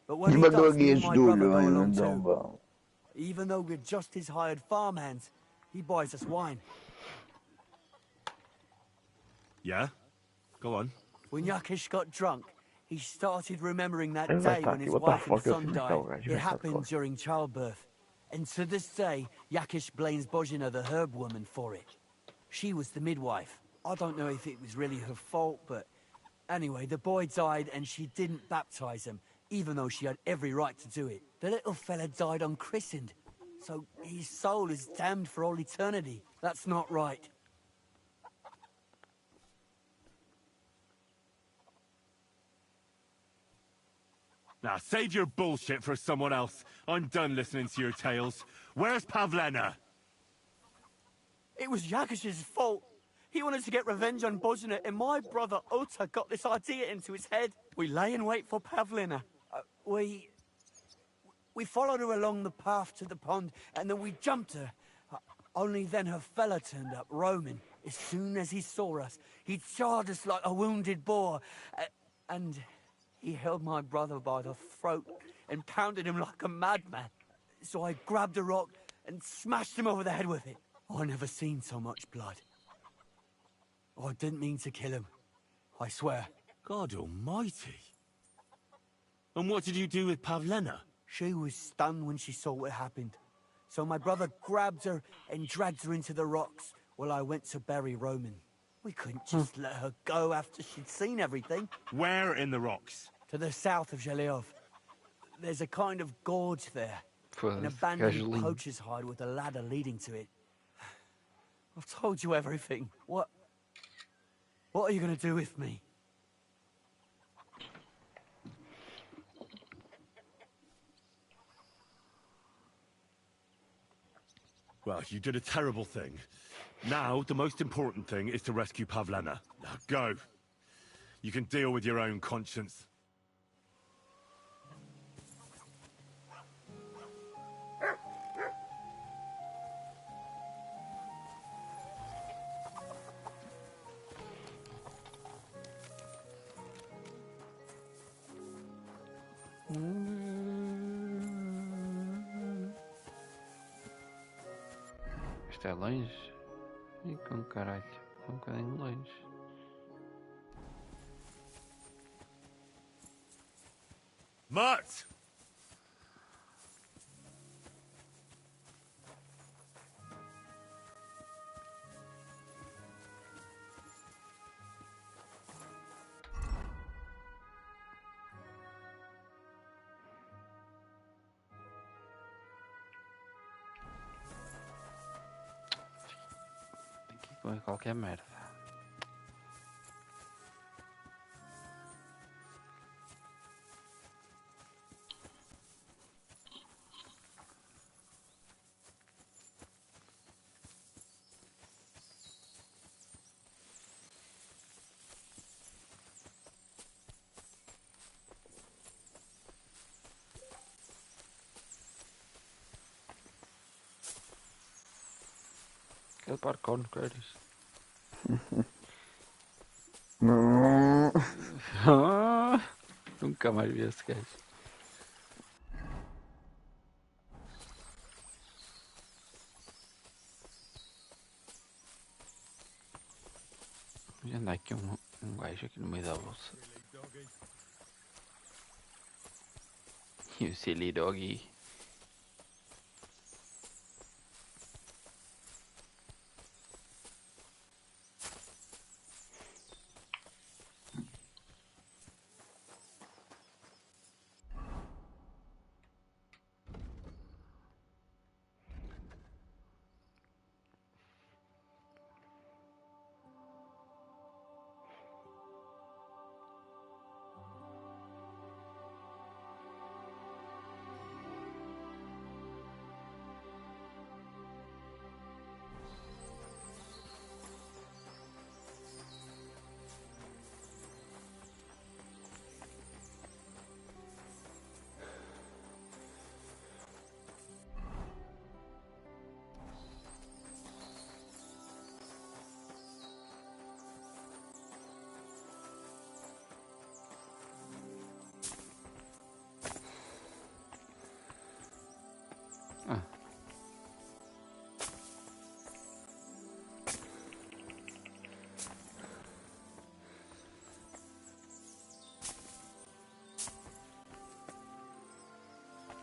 But when he does, me and my brother go along too. Even though we're just his hired farmhands, he buys us wine. Yeah? Go on. When Yakish got drunk, he started remembering that day when his wife and son died. It happened during childbirth. And to this day, Yakish blames Bozhina, the herb woman, for it. She was the midwife. I don't know if it was really her fault, but anyway, the boy died and she didn't baptize him, even though she had every right to do it. The little fella died unchristened, so his soul is damned for all eternity. That's not right. Now, save your bullshit for someone else. I'm done listening to your tales. Where's Pavlena? It was Yakish's fault. He wanted to get revenge on Bozhina, and my brother Ota got this idea into his head. We lay in wait for Pavlena. We followed her along the path to the pond, and then we jumped her. Only then her fella turned up, Roman. As soon as he saw us, he charged us like a wounded boar, and he held my brother by the throat and pounded him like a madman. So I grabbed a rock and smashed him over the head with it. I never seen so much blood. I didn't mean to kill him, I swear. God almighty. And what did you do with Pavlena? She was stunned when she saw what happened. So my brother grabbed her and dragged her into the rocks while I went to bury Roman. We couldn't just let her go after she'd seen everything. Where in the rocks? To the south of Zheleov. There's a kind of gorge there. An abandoned poacher's hide with a ladder leading to it. I've told you everything. What are you going to do with me? Well, you did a terrible thing. Now, the most important thing is to rescue Pavlena. Now, go. You can deal with your own conscience. Isto é longe? E com caralho, é um bocadinho longe. Mutt! comer qualquer merda. Aquele parkour, não queres? Nunca mais vi esse gajo. Anda aqui um gajo aqui no meio da bolsa. E o silly doggy.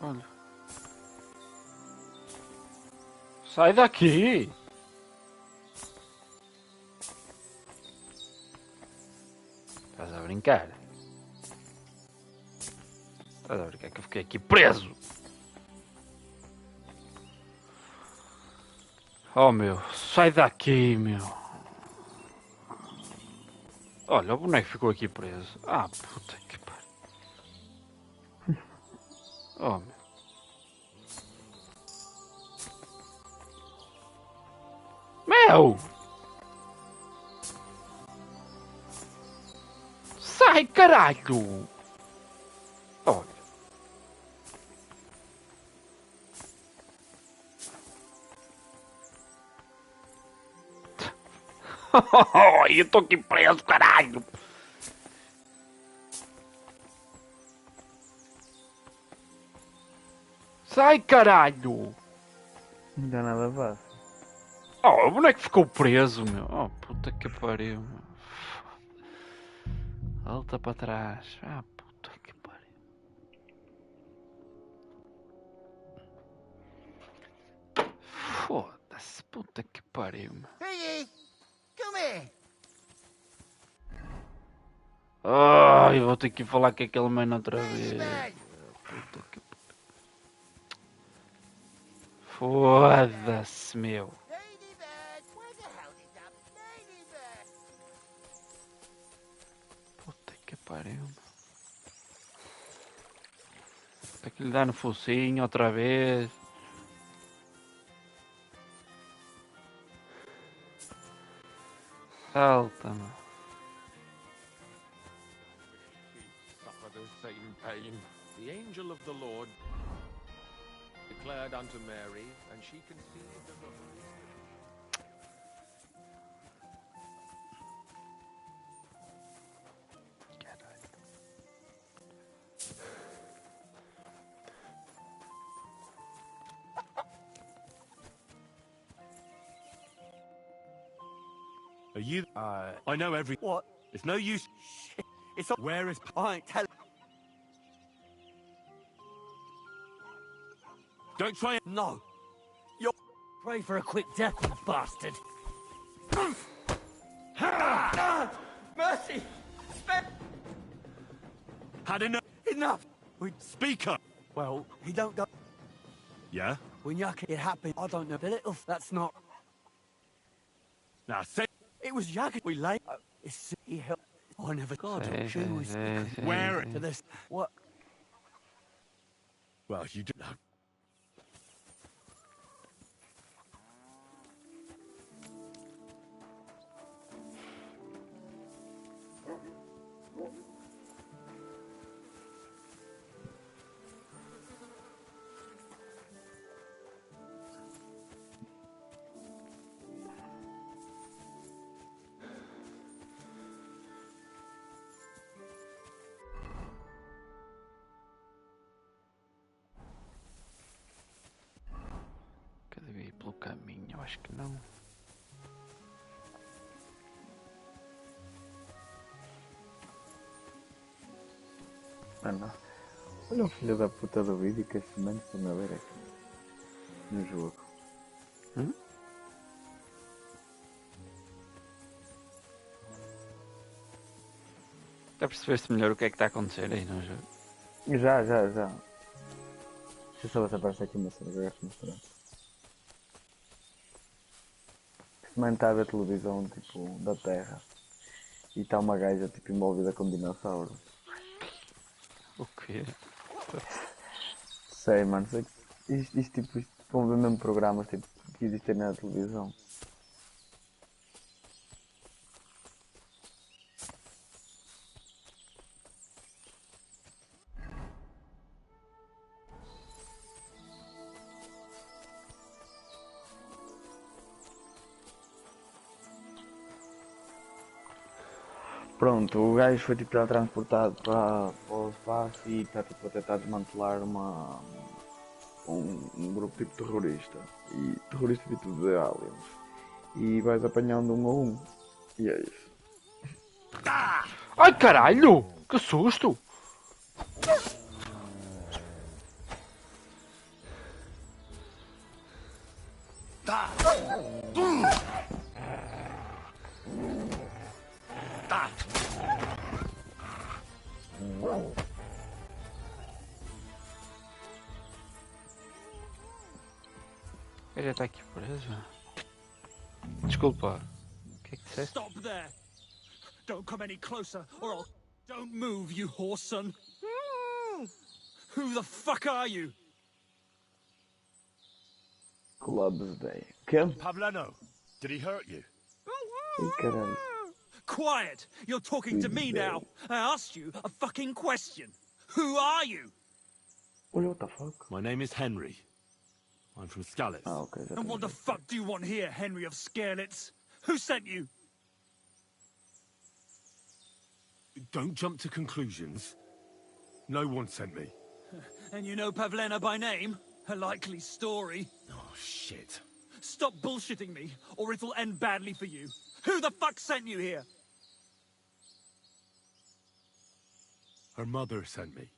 Olha. Sai daqui! Estás a brincar? Estás a brincar que eu fiquei aqui preso? Oh meu, sai daqui, meu! Olha, o boneco ficou aqui preso. Ah, puta que pariu. Oh meu. Meu! Sai, caralho! Olha. Eu tô aqui preso, caralho! Sai, caralho! Não dá nada fácil. Oh, o boneco ficou preso, meu. Oh, puta que pariu, meu. Volta para trás. Ah, puta que pariu. Foda-se, puta que pariu, meu. Hey, come here. Ai, vou ter que falar com aquele mano outra vez. Puta que pariu. Foda-se, meu. Puta que pariu. Tem que lhe dar no focinho outra vez. Salta, meu. Suffer the same pain. The angel of the Lord declared unto Mary, and she conceived of the Holy Spirit. Are you? I know every. What? It's no use. Shit. It's a... Where is? I ain't telling. Don't try. No. You're... Pray for a quick death, you bastard. Mercy! Spare... Had enough. Enough! We... Speak up. Well, he don't go... Yeah. When Yuck, it happened, I don't know. The little... That's not... Now, say... It was Yakush. We lay... he helped... I never got Say, choose. Where... To this... What? Well, you do... No. Que eu devia ir pelo caminho, eu acho que não. Mano, olha o filho da puta do vídeo que esse mano está a ver aqui no jogo. Já percebeste melhor o que é que está a acontecer aí no jogo? Já. Deixa eu só ver se aparece aqui uma cena que eu gosto de mostrar. Esse mano está a ver televisão tipo da Terra e está uma gaja tipo envolvida com dinossauros. O quê? Sei, mano, isto vão ver mesmo programas tipo, que existem na televisão. Pronto, o gajo foi tipo já transportado para o espaço e está tipo a tentar desmantelar um grupo tipo terrorista. E terrorista tipo de aliens. E vais apanhando um a um. E é isso. Ai caralho! Que susto! Ele está aqui preso. Desculpa. O que é que disseste? Stop there! Don't come any closer, or I'll... Don't move, you horse son! Who the fuck are you? Clubs Day. Que? Pavleno, did he hurt you? Ih, caralho. Quiet! You're talking to me now! I asked you a fucking question! Who are you? Olha, what the fuck? My name is Henry. I'm from Skalitz. Ah, ok, já And what the fuck do you want here, Henry of Scarlets? Who sent you? Don't jump to conclusions. No one sent me. And you know Pavlena by name? A likely story. Oh, shit. Stop bullshitting me, or it'll end badly for you. Who the fuck sent you here? Her mother sent me.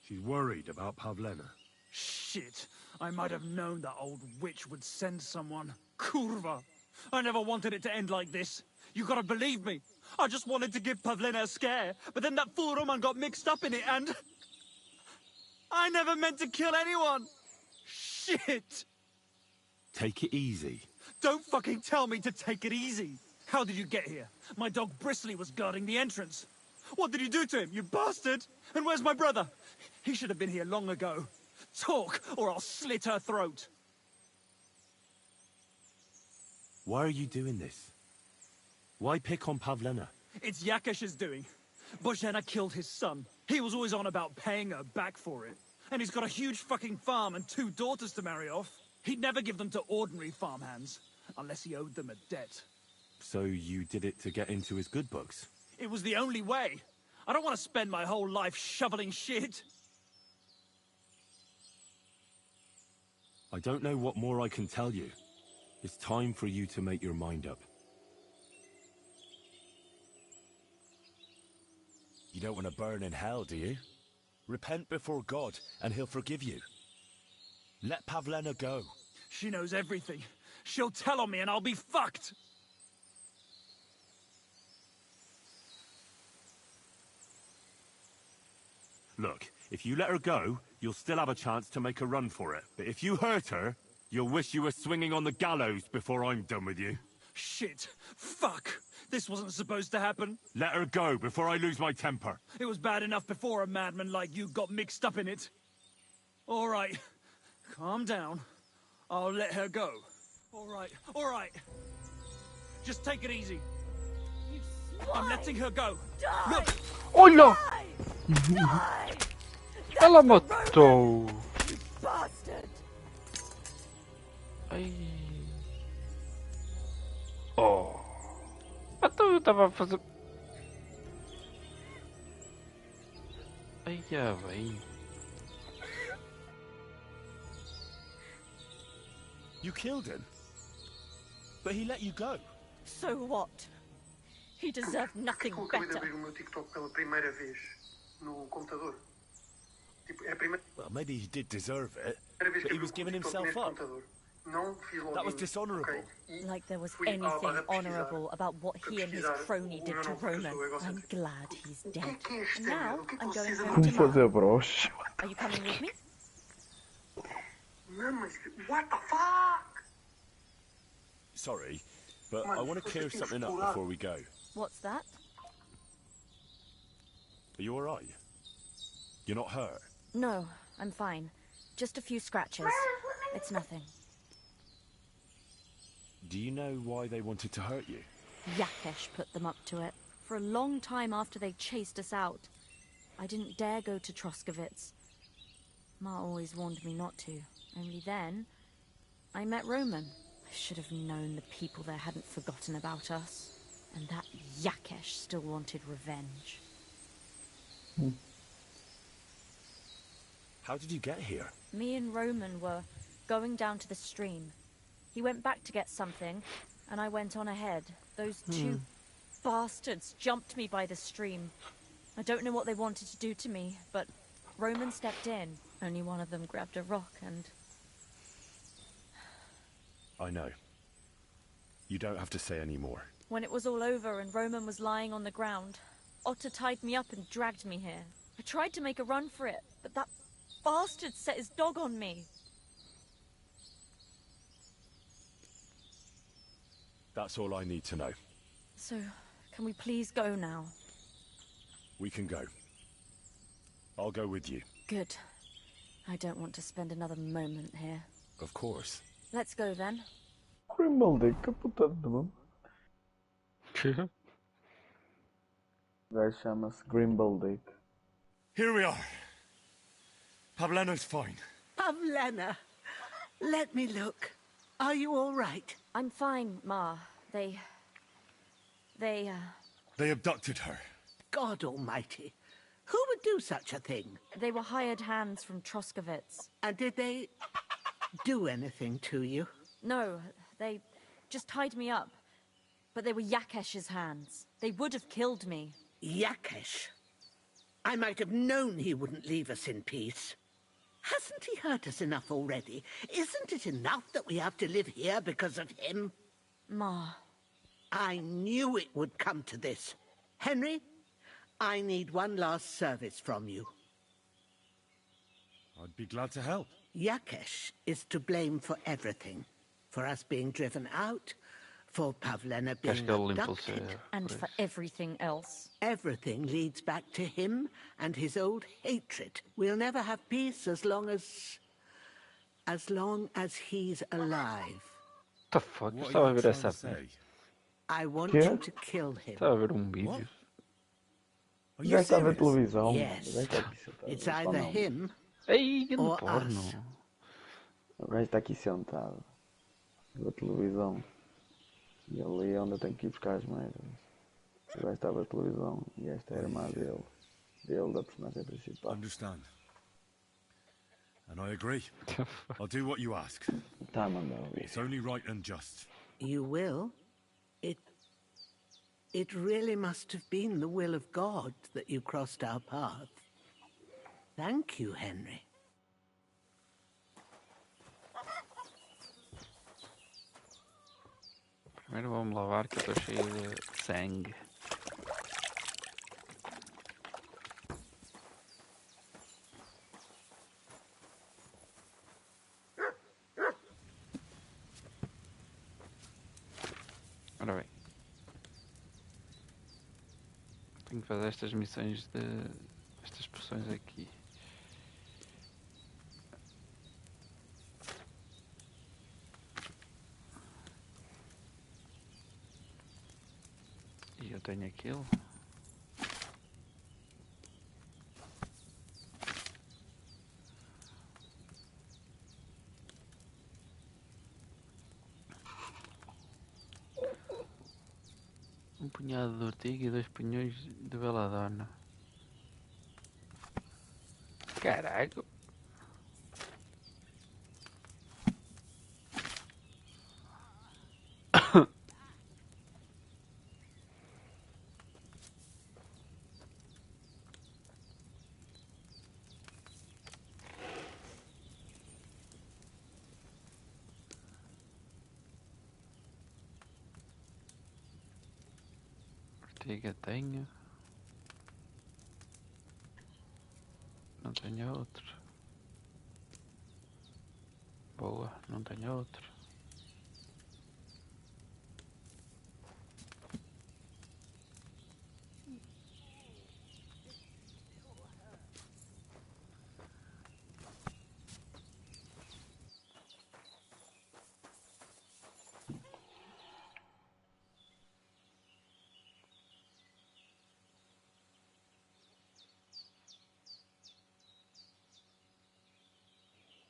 She's worried about Pavlena. Shit. I might have known that old witch would send someone. Kurva. I never wanted it to end like this. You gotta believe me. I just wanted to give Pavlena a scare, but then that fool Roman got mixed up in it and... I never meant to kill anyone. Shit. Take it easy. Don't fucking tell me to take it easy. How did you get here? My dog Bristly was guarding the entrance. What did you do to him, you bastard? And where's my brother? He should have been here long ago. Talk, or I'll slit her throat. Why are you doing this? Why pick on Pavlena? It's Yakash's doing. Bozhena killed his son. He was always on about paying her back for it. And he's got a huge fucking farm and 2 daughters to marry off. He'd never give them to ordinary farmhands, unless he owed them a debt. So you did it to get into his good books? It was the only way. I don't want to spend my whole life shoveling shit. I don't know what more I can tell you. It's time for you to make your mind up. You don't want to burn in hell, do you? Repent before God, and he'll forgive you. Let Pavlena go. She knows everything. She'll tell on me and I'll be fucked. Look, if you let her go, you'll still have a chance to make a run for it. But if you hurt her, you'll wish you were swinging on the gallows before I'm done with you. Shit. Fuck. This wasn't supposed to happen. Let her go before I lose my temper. It was bad enough before a madman like you got mixed up in it. All right. Calm down. I'll let her go. All right. Just take it easy. I'm letting her go. Look! Olha! Die! Ela matou! You bastard! Ai. Oh. Então eu estava a fazer. Ai, já bem. You killed him? But he let you go. So what? He deserved nothing better. Well, maybe he did deserve it, but he was giving himself up. That was dishonorable. Like there was anything honorable about what he and his crony did to Roman. I'm glad he's dead. And now I'm going home to Mom. Are you coming with me? What the fuck? Sorry, but I want to clear something up before we go. What's that? Are you alright? You're not hurt? No, I'm fine. Just a few scratches. It's nothing. Do you know why they wanted to hurt you? Yakesh put them up to it. For a long time after they chased us out. I didn't dare go to Troskovitz. Ma always warned me not to. Only then, I met Roman. I should have known the people there hadn't forgotten about us. And that Yakesh still wanted revenge. How did you get here? Me and Roman were going down to the stream. He went back to get something, and I went on ahead. Those two bastards jumped me by the stream. I don't know what they wanted to do to me, but Roman stepped in. Only one of them grabbed a rock and... I know. You don't have to say any more. When it was all over and Roman was lying on the ground, Otter tied me up and dragged me here. I tried to make a run for it, but that bastard set his dog on me. That's all I need to know. So, can we please go now? We can go. I'll go with you. Good. I don't want to spend another moment here. Of course. Let's go then. Grimble Dick, que puta de nome. O gajo chama-se Grimble Dick. Here we are. Pavlena's fine. Pavlena, let me look. Are you all right? I'm fine, Ma. They abducted her. God almighty. Who would do such a thing? They were hired hands from Troskovitz. And did they do anything to you? No, they just tied me up. But they were Yakesh's hands. They would have killed me. Yakesh? I might have known he wouldn't leave us in peace. Hasn't he hurt us enough already? Isn't it enough that we have to live here because of him? Ma. I knew it would come to this. Henry, I need one last service from you. I'd be glad to help. Yakesh is to blame for everything. For us being driven out, for Pavlena being abducted. And for everything else. Everything leads back to him and his old hatred. We'll never have peace as long as he's alive. What the fuck? Eu estava a ver essa. I want you to kill him. Estava a ver vídeo. O gajo está a ver televisão. Yes. It's either him Ei, or porno. us. O gajo está aqui sentado. A ver televisão. E ali é onde eu tenho que ir buscar as merdas. O gajo está a ver televisão. E esta é a irmã dele. Dele, da personagem principal. Understand. And I agree. I'll do what you ask. Tá a mandar ouvir. It's only right and just. You will? It really must have been the will of God that you crossed our path. Thank you, Henry. Primeiro vamos lavar que eu estou cheio de sangue. Ora bem. Tenho que fazer estas missões de... estas poções aqui. E eu tenho aquilo. Um punhado de ortiga e 2 punhões de beladona. Caraca! Ortiga tenho. Não tenho outro. Boa, não tenho outro.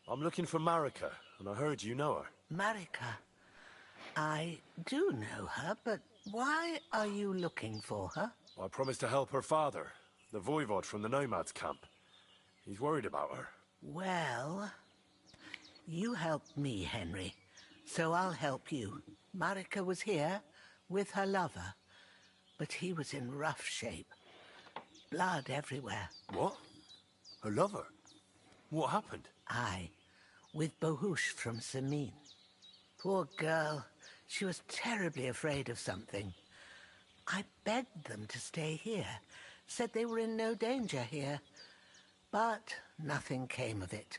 I'm looking for Marika, and I heard you know her. Marika. I do know her, but why are you looking for her? I promised to help her father, the voivod from the nomads camp. He's worried about her. Well, you helped me, Henry, so I'll help you. Marika was here with her lover, but he was in rough shape. Blood everywhere. What? Her lover? What happened? Aye, with Bohush from Samin. Poor girl. She was terribly afraid of something. I begged them to stay here, said they were in no danger here. But nothing came of it.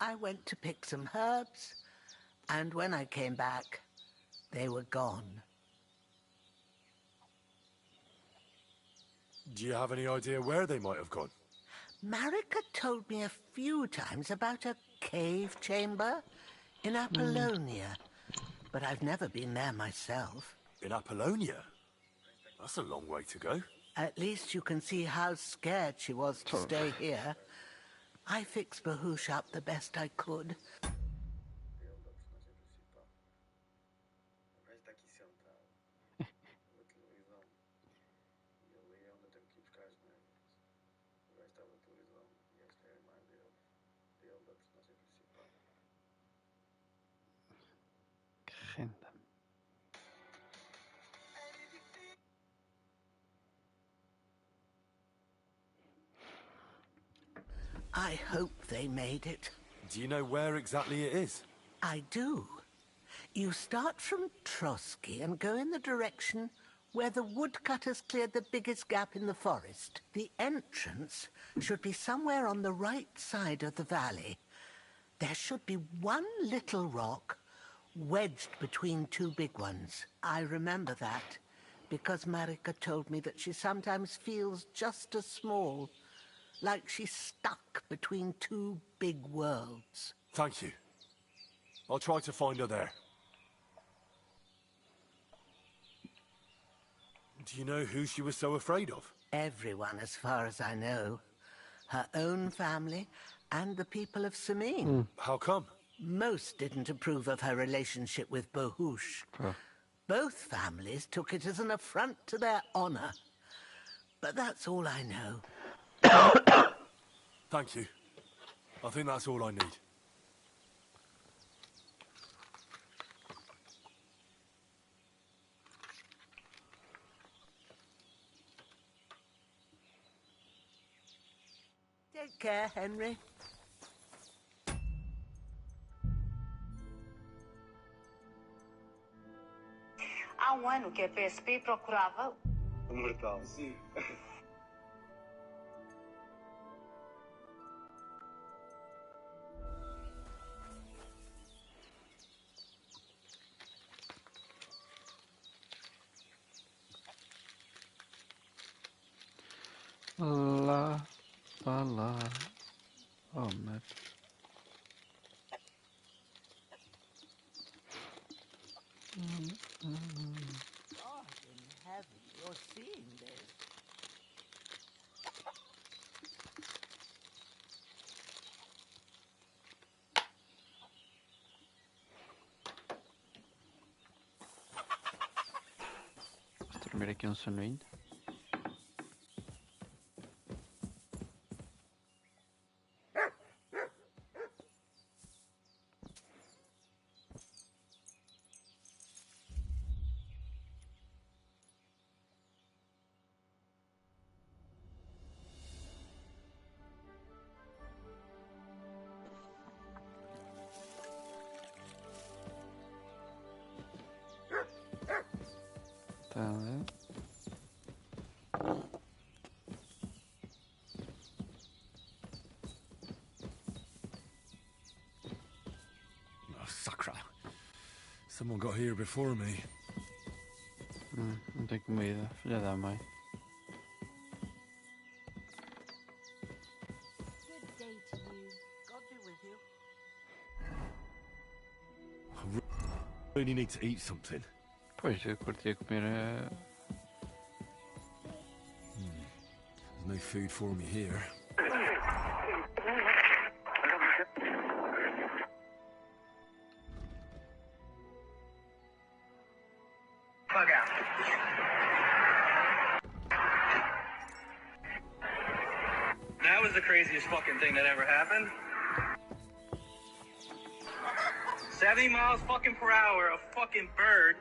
I went to pick some herbs, and when I came back, they were gone. Do you have any idea where they might have gone? Marika told me a few times about a cave chamber in Apollonia, but I've never been there myself. In Apollonia? That's a long way to go. At least you can see how scared she was to stay here. I fixed Bahush up the best I could. I hope they made it. Do you know where exactly it is? I do. You start from Trotsky and go in the direction where the woodcutters cleared the biggest gap in the forest. The entrance should be somewhere on the right side of the valley. There should be one little rock wedged between two big ones. I remember that because Marika told me that she sometimes feels just as small, like she's stuck between two big worlds. Thank you. I'll try to find her there. Do you know who she was so afraid of? Everyone, as far as I know. Her own family and the people of Samin. How come? Most didn't approve of her relationship with Bohush. Both families took it as an affront to their honor. But that's all I know. Thank you. I think that's all I need. Take care, Henry. Há ano que a PSP procurava... O mortal. Sim. in heaven, you're seeing this. Vou dormir aqui um soninho. Tá a ver? Oh, sacra. Someone got here before me. Não tem comida, filha da mãe. Good day to you. God be with you. I really need to eat something. Pois, eu curtia comer. There's no food for me here. Bug out. That was the craziest fucking thing that ever happened. 70 miles fucking per hour, a fucking bird.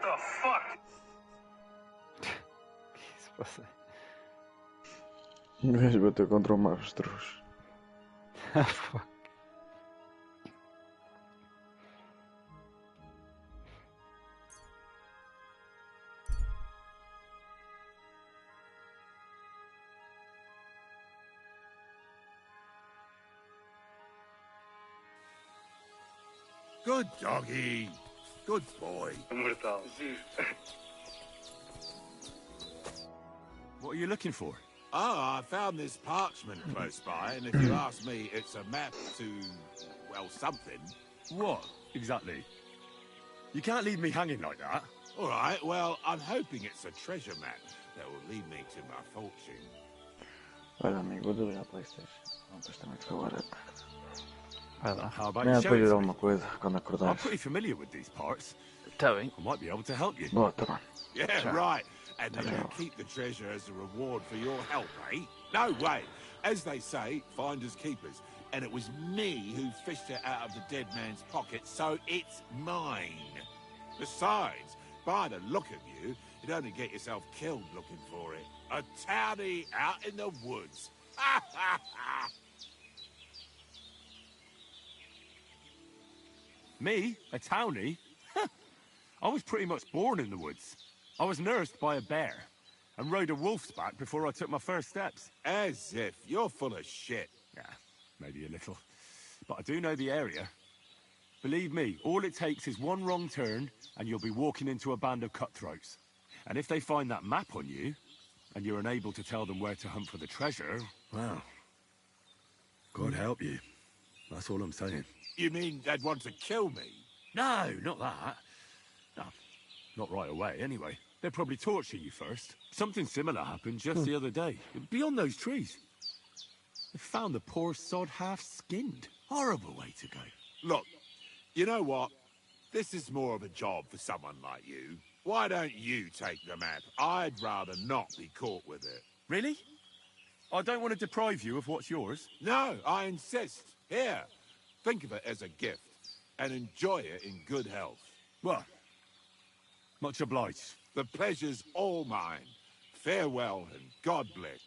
The fuck? O que se passa? Um gajo bateu contra um avestruz. Fuck. Good doggy. Good boy. Mortal. What are you looking for? Oh, I found this parchment close by, and if you ask me, it's a map to, well, something. What, exactly? You can't leave me hanging like that. All right, well, I'm hoping it's a treasure map that will lead me to my fortune. Olha, amigo, vou desligar a Playstation. Depois também fica agora. Vai lá. How about Amanhã you show depois it de to alguma me? coisa, quando I'm acordares. pretty familiar with these parts. Tá bem. I might be able to help you. Boa, tá bem. Yeah, Ciao. right. And then Ciao. you keep the treasure as a reward for your help, eh? No way. As they say, finders keepers. And it was me who fished it out of the dead man's pocket, so it's mine. Besides, by the look of you, you'd only get yourself killed looking for it. A townie out in the woods. Ha ha ha! Me? A townie? I was pretty much born in the woods. I was nursed by a bear and rode a wolf's back before I took my first steps. As if. You're full of shit. Yeah, maybe a little. But I do know the area. Believe me, all it takes is one wrong turn and you'll be walking into a band of cutthroats. And if they find that map on you, and you're unable to tell them where to hunt for the treasure, Wow. God help you. That's all I'm saying. You mean they'd want to kill me? no, not that. No, not right away, anyway. They'll probably torture you first. Something similar happened just the other day, beyond those trees. They found the poor sod half-skinned. Horrible way to go. Look, you know what? This is more of a job for someone like you. Why don't you take the map? I'd rather not be caught with it. Really? I don't want to deprive you of what's yours. No, I insist. Here, think of it as a gift, and enjoy it in good health. Well, much obliged. The pleasure's all mine. Farewell, and God bless.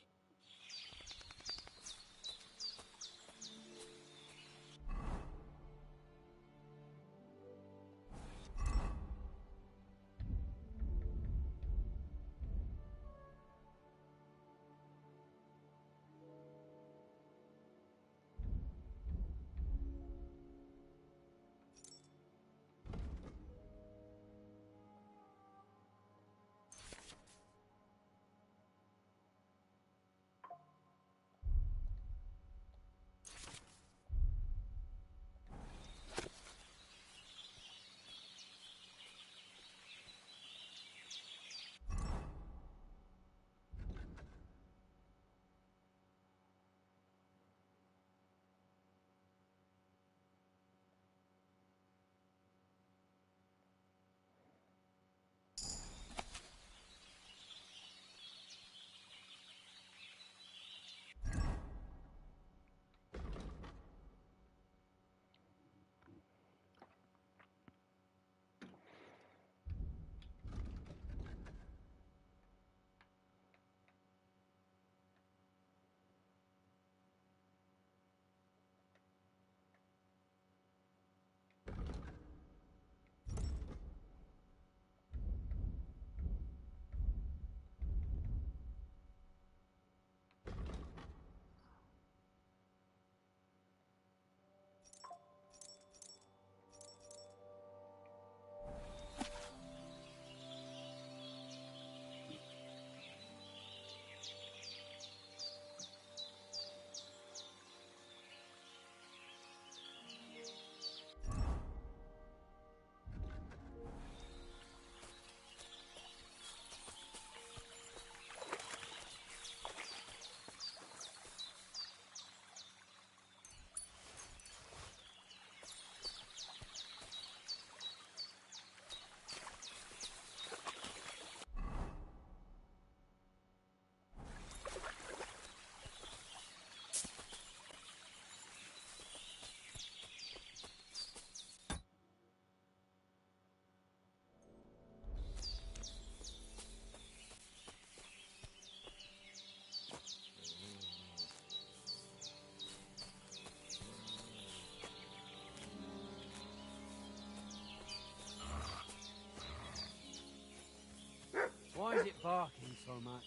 barking so much.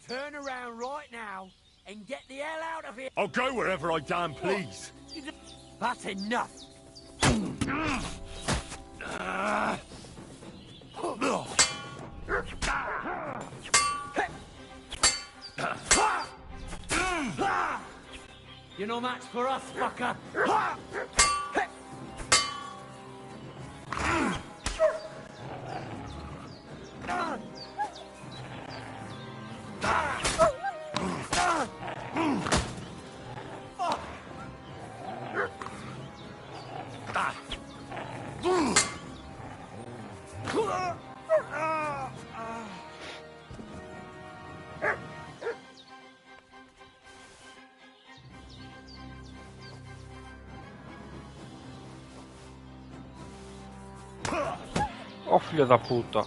Turn around right now and get the hell out of here. I'll go wherever I damn please. That's enough. You're no match for us, fucker. Oh, filho da puta.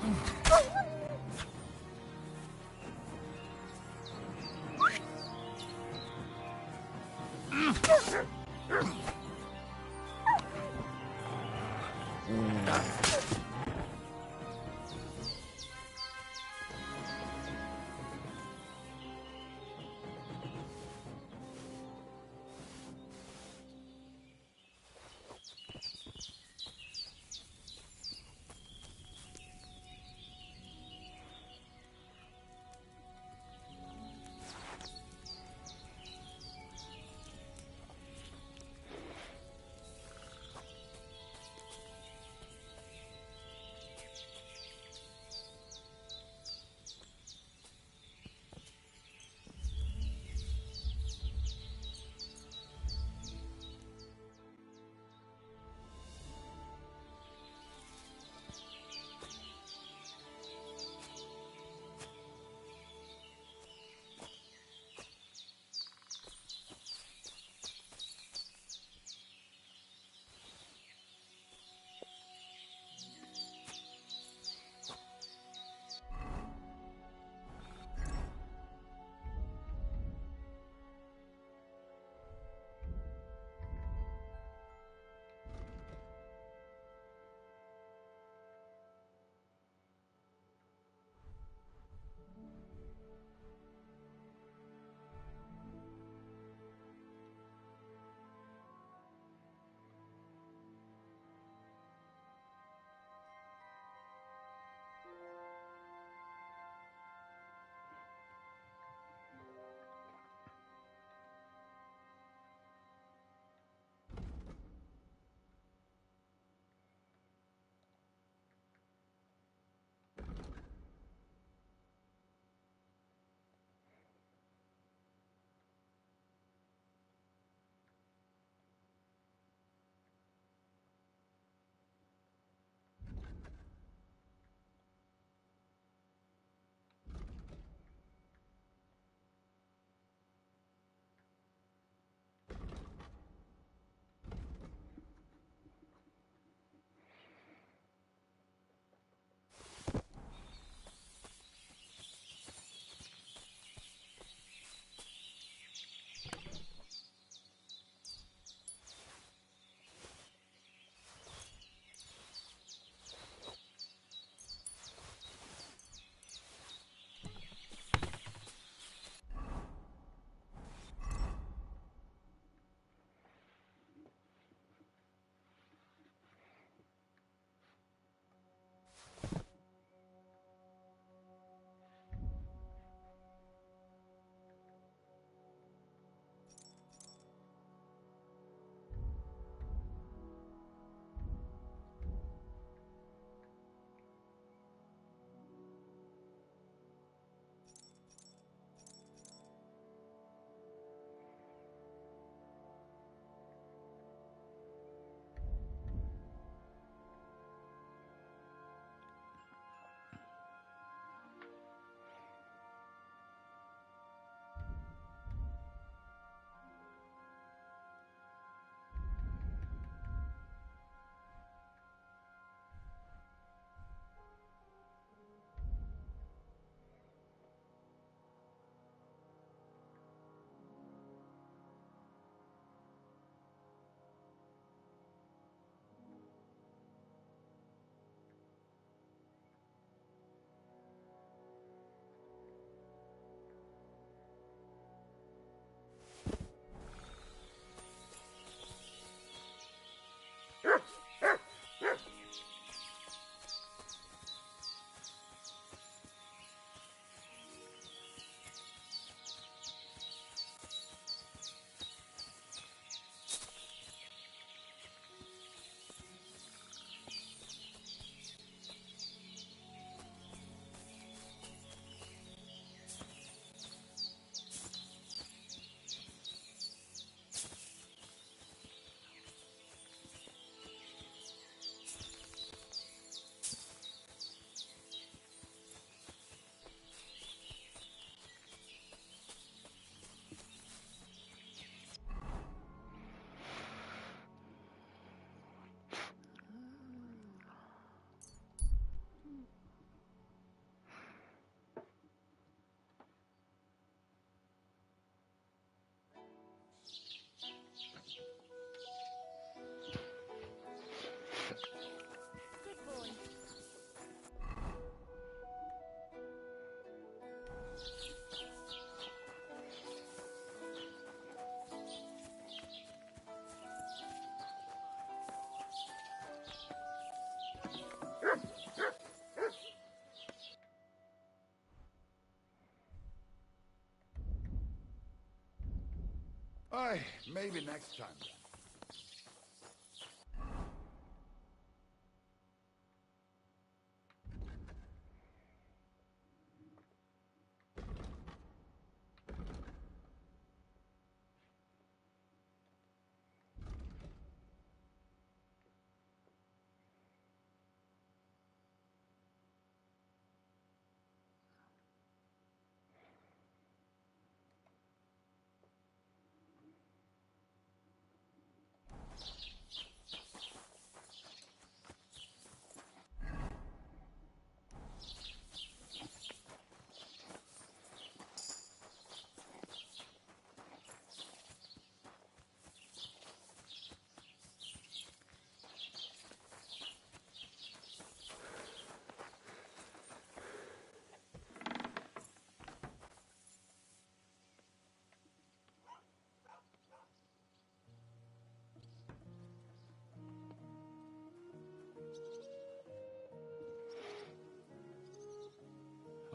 Aye, maybe next time then.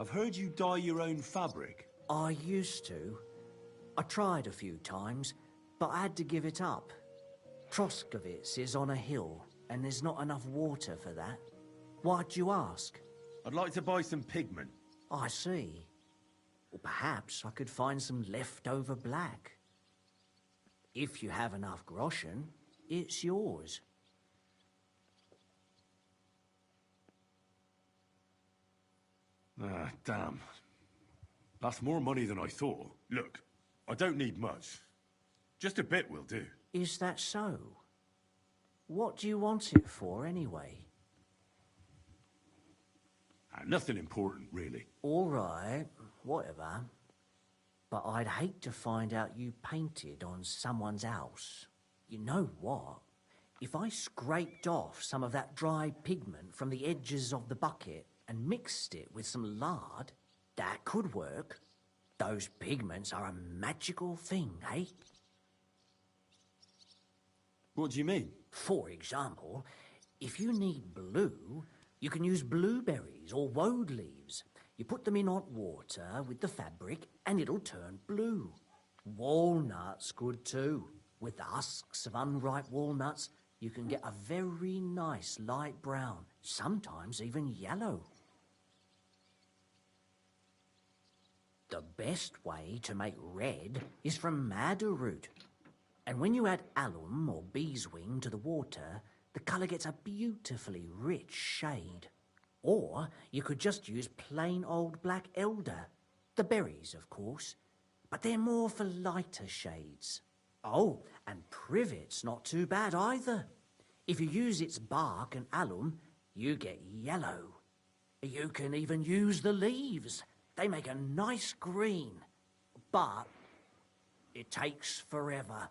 I've heard you dye your own fabric. I used to. I tried a few times, but I had to give it up. Troskovitz is on a hill, and there's not enough water for that. Why'd you ask? I'd like to buy some pigment. I see. Well, perhaps I could find some leftover black. If you have enough groschen, it's yours. Ah, damn. That's more money than I thought. Look, I don't need much. Just a bit will do. Is that so? What do you want it for, anyway? Nothing important, really. All right, whatever. But I'd hate to find out you painted on someone's house. You know what? If I scraped off some of that dry pigment from the edges of the bucket and mixed it with some lard, that could work. Those pigments are a magical thing, eh? What do you mean? For example, if you need blue, you can use blueberries or woad leaves. You put them in hot water with the fabric and it'll turn blue. Walnuts good too. With the husks of unripe walnuts, you can get a very nice light brown, sometimes even yellow. The best way to make red is from madder root. And when you add alum or beeswing to the water, the colour gets a beautifully rich shade. Or you could just use plain old black elder. The berries, of course. But they're more for lighter shades. Oh, and privet's not too bad either. If you use its bark and alum, you get yellow. You can even use the leaves. They make a nice green. But it takes forever.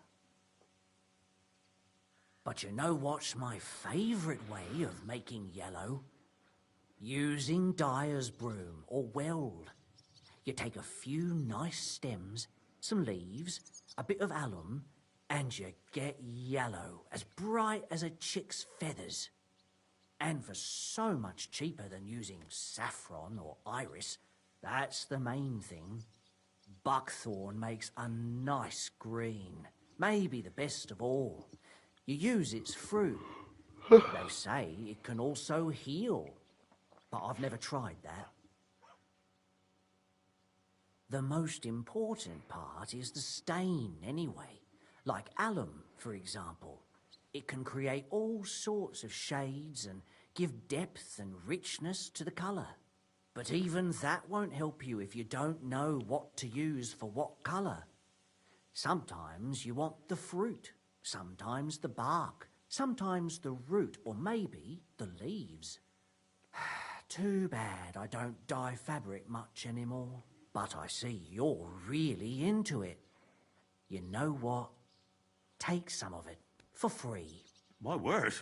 But you know what's my favourite way of making yellow? Using dyer's broom or weld. You take a few nice stems, some leaves, a bit of alum, and you get yellow, as bright as a chick's feathers. And for so much cheaper than using saffron or iris, that's the main thing. Buckthorn makes a nice green, maybe the best of all. You use its fruit. They say it can also heal, but I've never tried that. The most important part is the stain, anyway. Like alum, for example. It can create all sorts of shades and give depth and richness to the colour. But even that won't help you if you don't know what to use for what colour. Sometimes you want the fruit, sometimes the bark, sometimes the root, or maybe the leaves. Too bad I don't dye fabric much anymore. But I see you're really into it. You know what? Take some of it, for free. My word.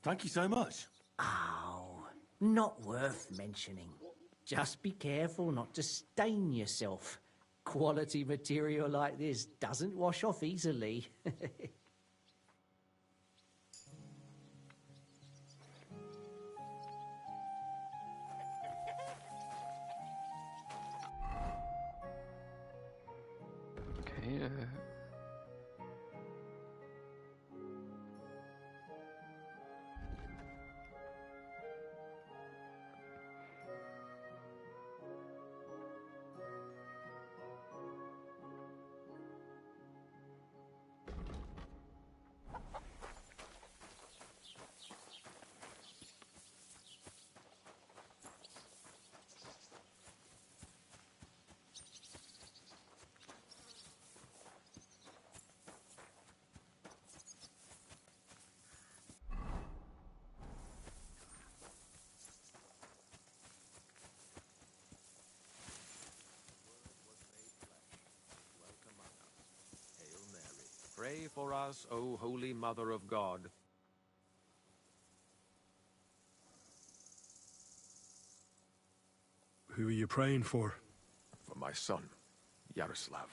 Thank you so much. Oh, not worth mentioning. Just be careful not to stain yourself. Quality material like this doesn't wash off easily. Okay, Pray for us, O Holy Mother of God. Who are you praying for? For my son, Yaroslav.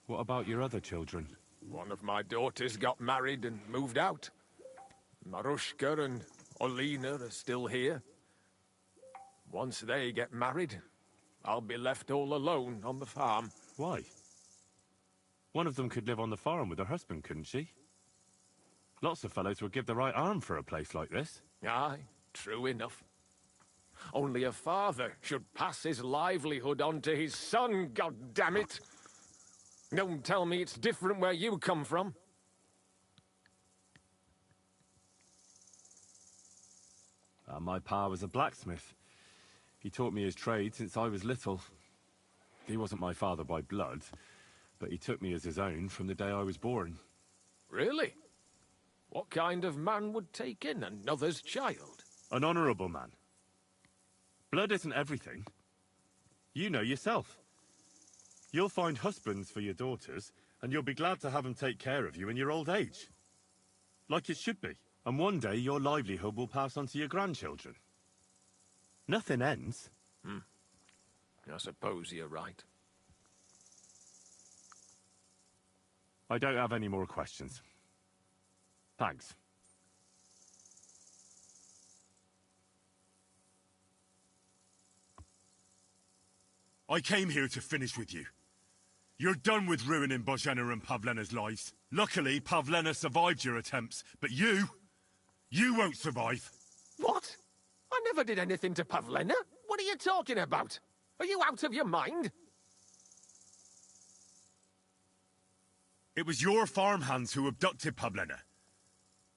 What about your other children? One of my daughters got married and moved out. Marushka and Olina are still here. Once they get married, I'll be left all alone on the farm. Why? One of them could live on the farm with her husband, couldn't she? Lots of fellows would give the right arm for a place like this. Aye, true enough. Only a father should pass his livelihood on to his son, goddammit! Don't tell me it's different where you come from. My pa was a blacksmith. He taught me his trade since I was little. He wasn't my father by blood, but he took me as his own from the day I was born. Really? What kind of man would take in another's child? An honourable man. Blood isn't everything. You know yourself. You'll find husbands for your daughters, and you'll be glad to have them take care of you in your old age. Like it should be. And one day your livelihood will pass on to your grandchildren. Nothing ends. I suppose you're right. I don't have any more questions. Thanks. I came here to finish with you. You're done with ruining Bozhena and Pavlena's lives. Luckily, Pavlena survived your attempts, but you won't survive. What? I never did anything to Pavlena. What are you talking about? Are you out of your mind? It was your farmhands who abducted Pavlena.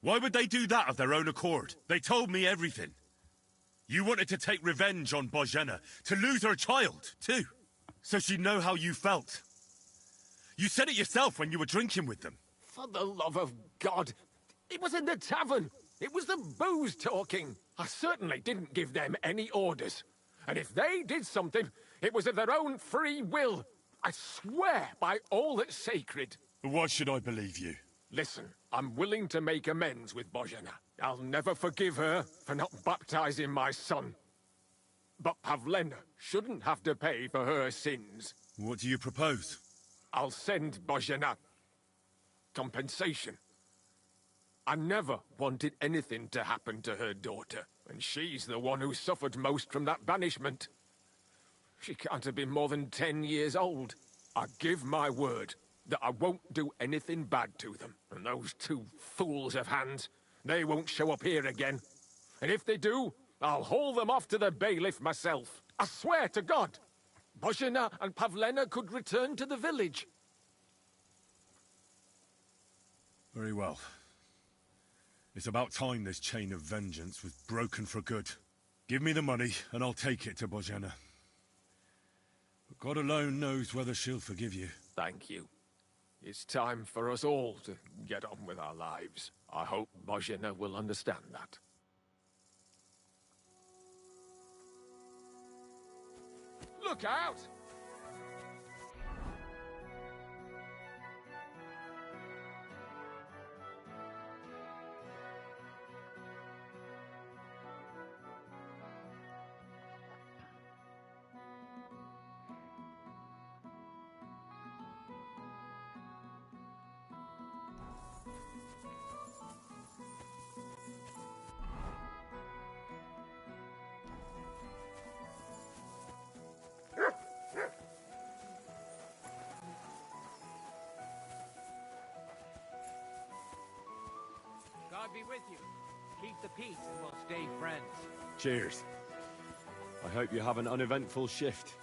Why would they do that of their own accord? They told me everything. You wanted to take revenge on Bozhena, to lose her child, too, so she'd know how you felt. You said it yourself when you were drinking with them. For the love of God! It was in the tavern! It was the booze talking! I certainly didn't give them any orders. And if they did something, it was of their own free will. I swear by all that's sacred. Why should I believe you? Listen, I'm willing to make amends with Bozhena. I'll never forgive her for not baptizing my son. But Pavlena shouldn't have to pay for her sins. What do you propose? I'll send Bozhena compensation. I never wanted anything to happen to her daughter, and she's the one who suffered most from that banishment. She can't have been more than 10 years old. I give my word that I won't do anything bad to them. And those two fools of hands, they won't show up here again. And if they do, I'll haul them off to the bailiff myself. I swear to God, Bozhena and Pavlena could return to the village. Very well. It's about time this chain of vengeance was broken for good. Give me the money, and I'll take it to Bozhena. But God alone knows whether she'll forgive you. Thank you. It's time for us all to get on with our lives. I hope Bozhena will understand that. Look out! God be with you. Keep the peace and we'll stay friends. Cheers. I hope you have an uneventful shift.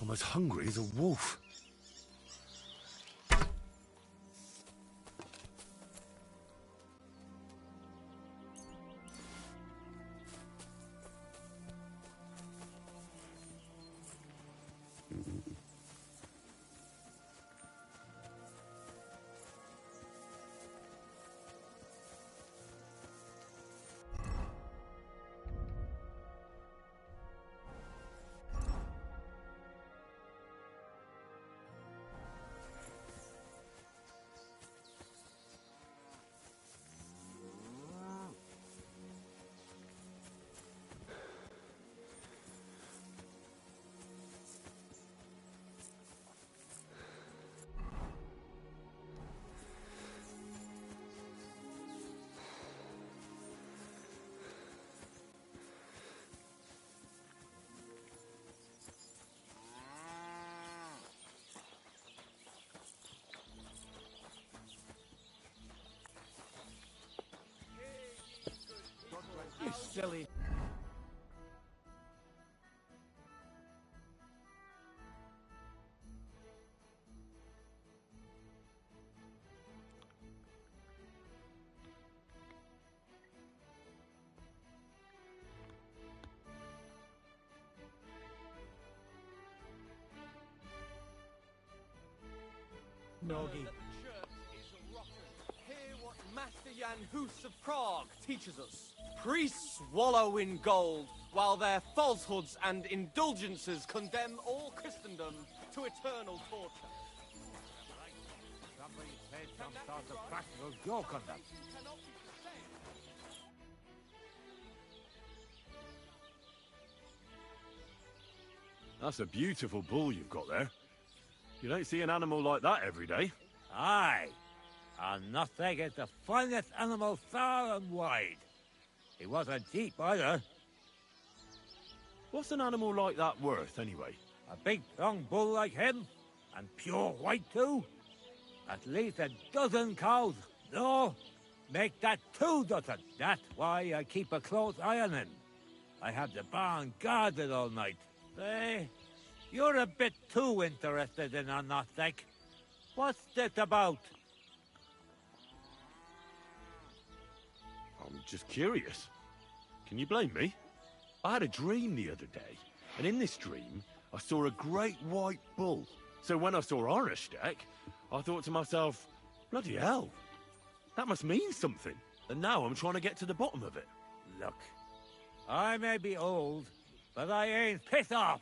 I'm as hungry as a wolf. You silly. Nogi. Hear what Master Jan Hus of Prague teaches us. Priests wallow in gold, while their falsehoods and indulgences condemn all Christendom to eternal torture. Somebody played some sort of practical joke on them. That's a beautiful bull you've got there. You don't see an animal like that every day. Aye, and nothing is the finest animal far and wide. He wasn't cheap either. What's an animal like that worth, anyway? A big, strong bull like him, and pure white too. At least a dozen cows. No, make that 2 dozen. That's why I keep a close eye on him. I have the barn guarded all night. Say, you're a bit too interested in a Gnostic. What's this about? I'm just curious. Can you blame me? I had a dream the other day, and in this dream, I saw a great white bull. So when I saw Arnastek, I thought to myself, bloody hell, that must mean something. And now I'm trying to get to the bottom of it. Look, I may be old, but I ain't pissed off.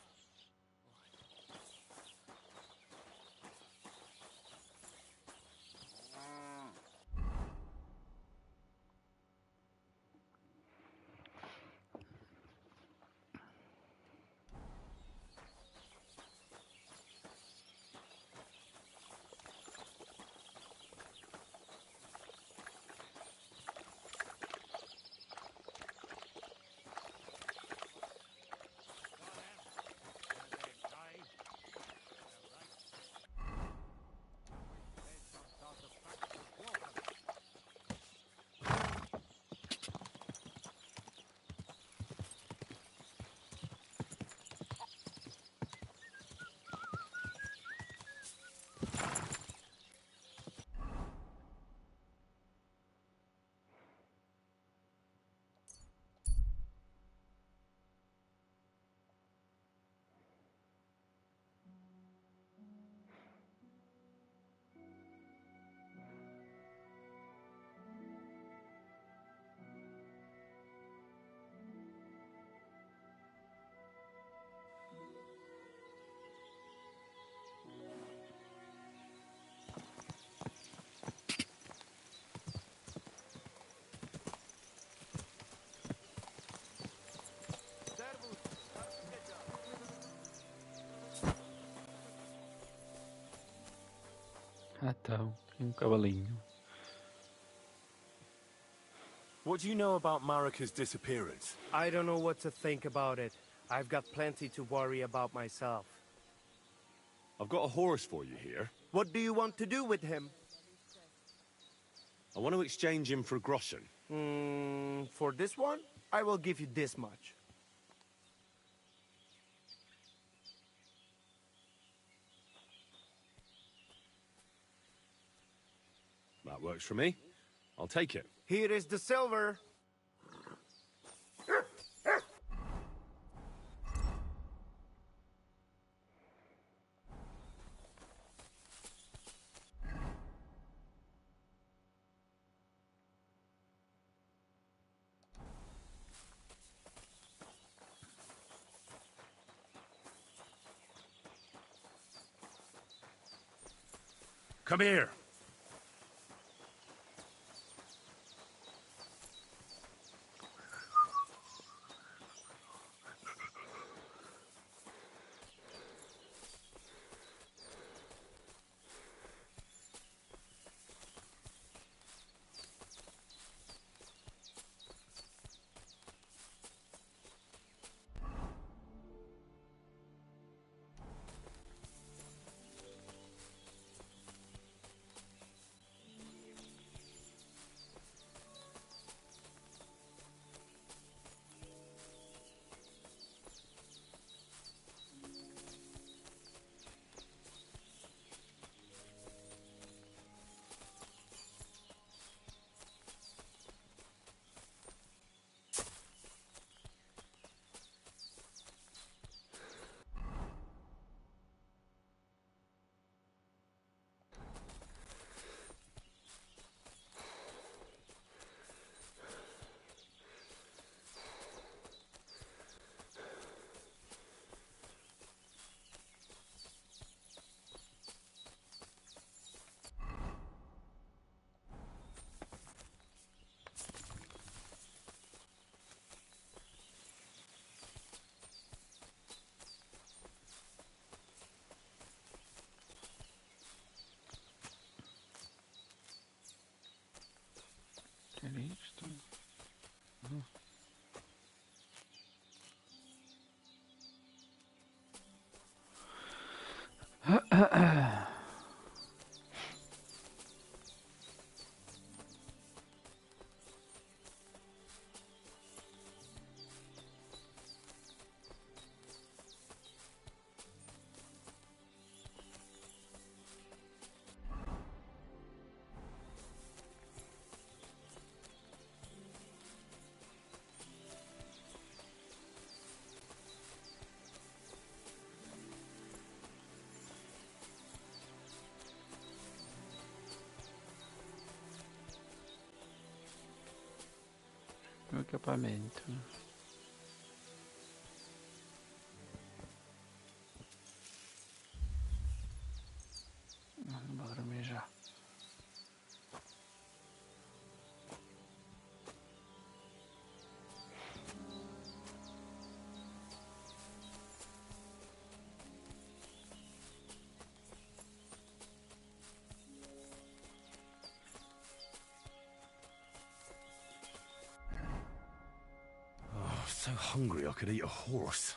Então, cavalinho. What do you know about Marika's disappearance? I don't know what to think about it. I've got plenty to worry about myself. I've got a horse for you here. What do you want to do with him? I want to exchange him for groschen. For this one, I will give you this much. That works for me. I'll take it. Here is the silver. Come here. Que é isto? Meu acampamento. Não vou dormir já. So hungry I could eat a horse.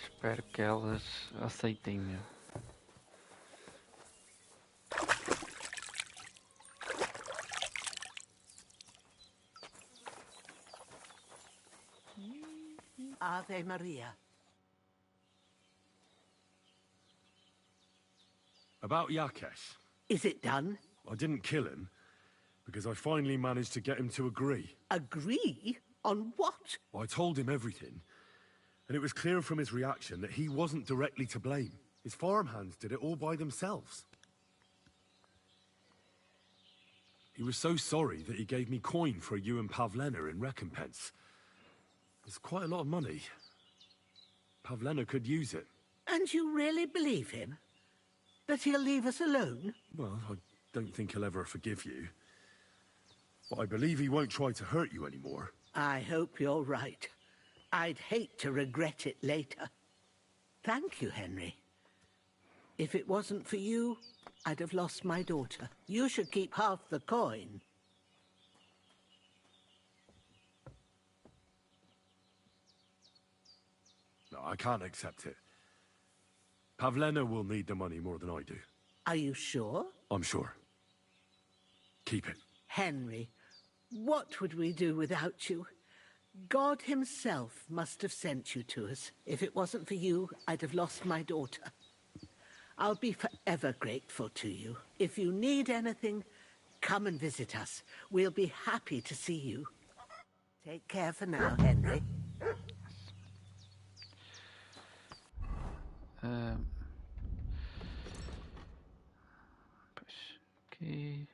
Espero que elas aceitem meu. Ave Maria. About Yakesh. Is it done? I didn't kill him, because I finally managed to get him to agree. Agree? On what? I told him everything, and it was clear from his reaction that he wasn't directly to blame. His farmhands did it all by themselves. He was so sorry that he gave me coin for you and Pavlena in recompense. It's quite a lot of money. Pavlena could use it. And you really believe him? That he'll leave us alone? Well, I don't think he'll ever forgive you. But I believe he won't try to hurt you anymore. I hope you're right. I'd hate to regret it later. Thank you, Henry. If it wasn't for you, I'd have lost my daughter. You should keep half the coin. No, I can't accept it. Pavlena will need the money more than I do. Are you sure? I'm sure. Keep it. Henry, what would we do without you? God himself must have sent you to us. If it wasn't for you, I'd have lost my daughter. I'll be forever grateful to you. If you need anything, come and visit us. We'll be happy to see you. Take care for now, Henry. Pois, aqui.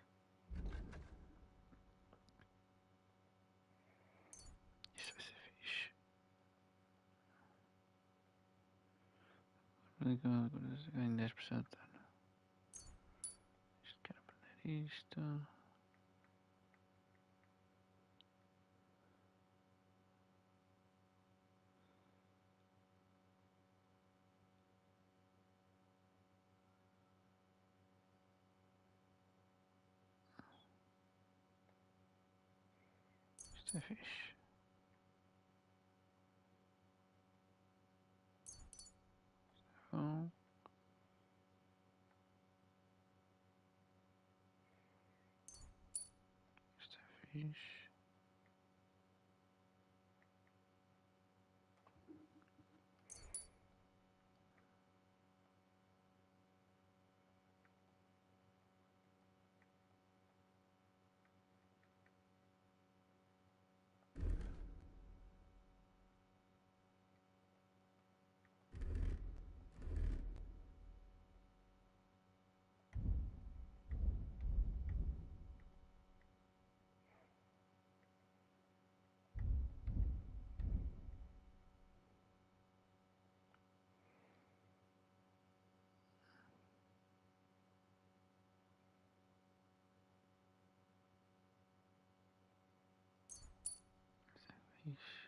Isso vai ser fixe. Ganho 10% de dano. Isto quero aprender isto. Isto é fixe. Bom. Isto é fixe. Fixe.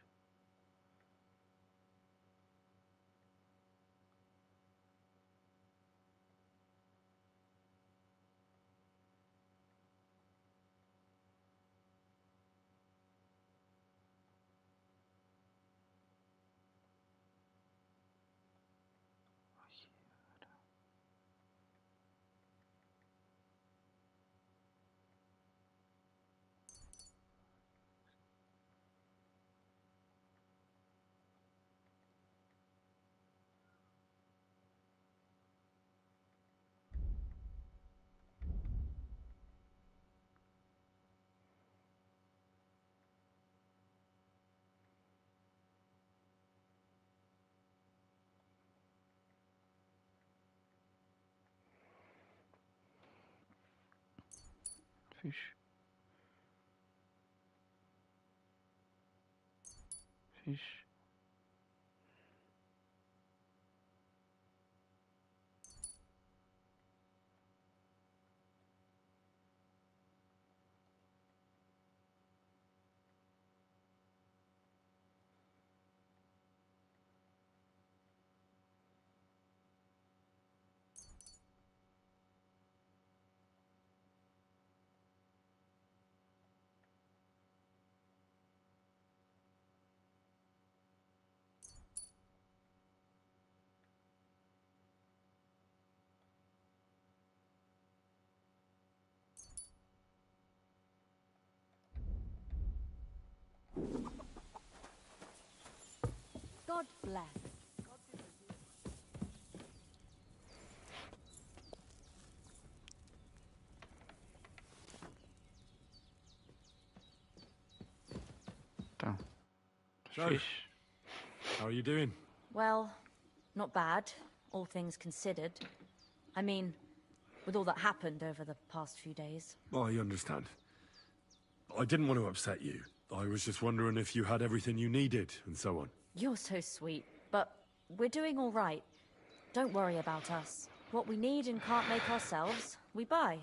Fixe. Fixe. God bless. Então. So, Fixe. how are you doing? Well, not bad, all things considered. I mean, with all that happened over the past few days. I understand. I didn't want to upset you. I was just wondering if you had everything you needed, and so on. You're so sweet, but we're doing all right. Don't worry about us. What we need and can't make ourselves, we buy.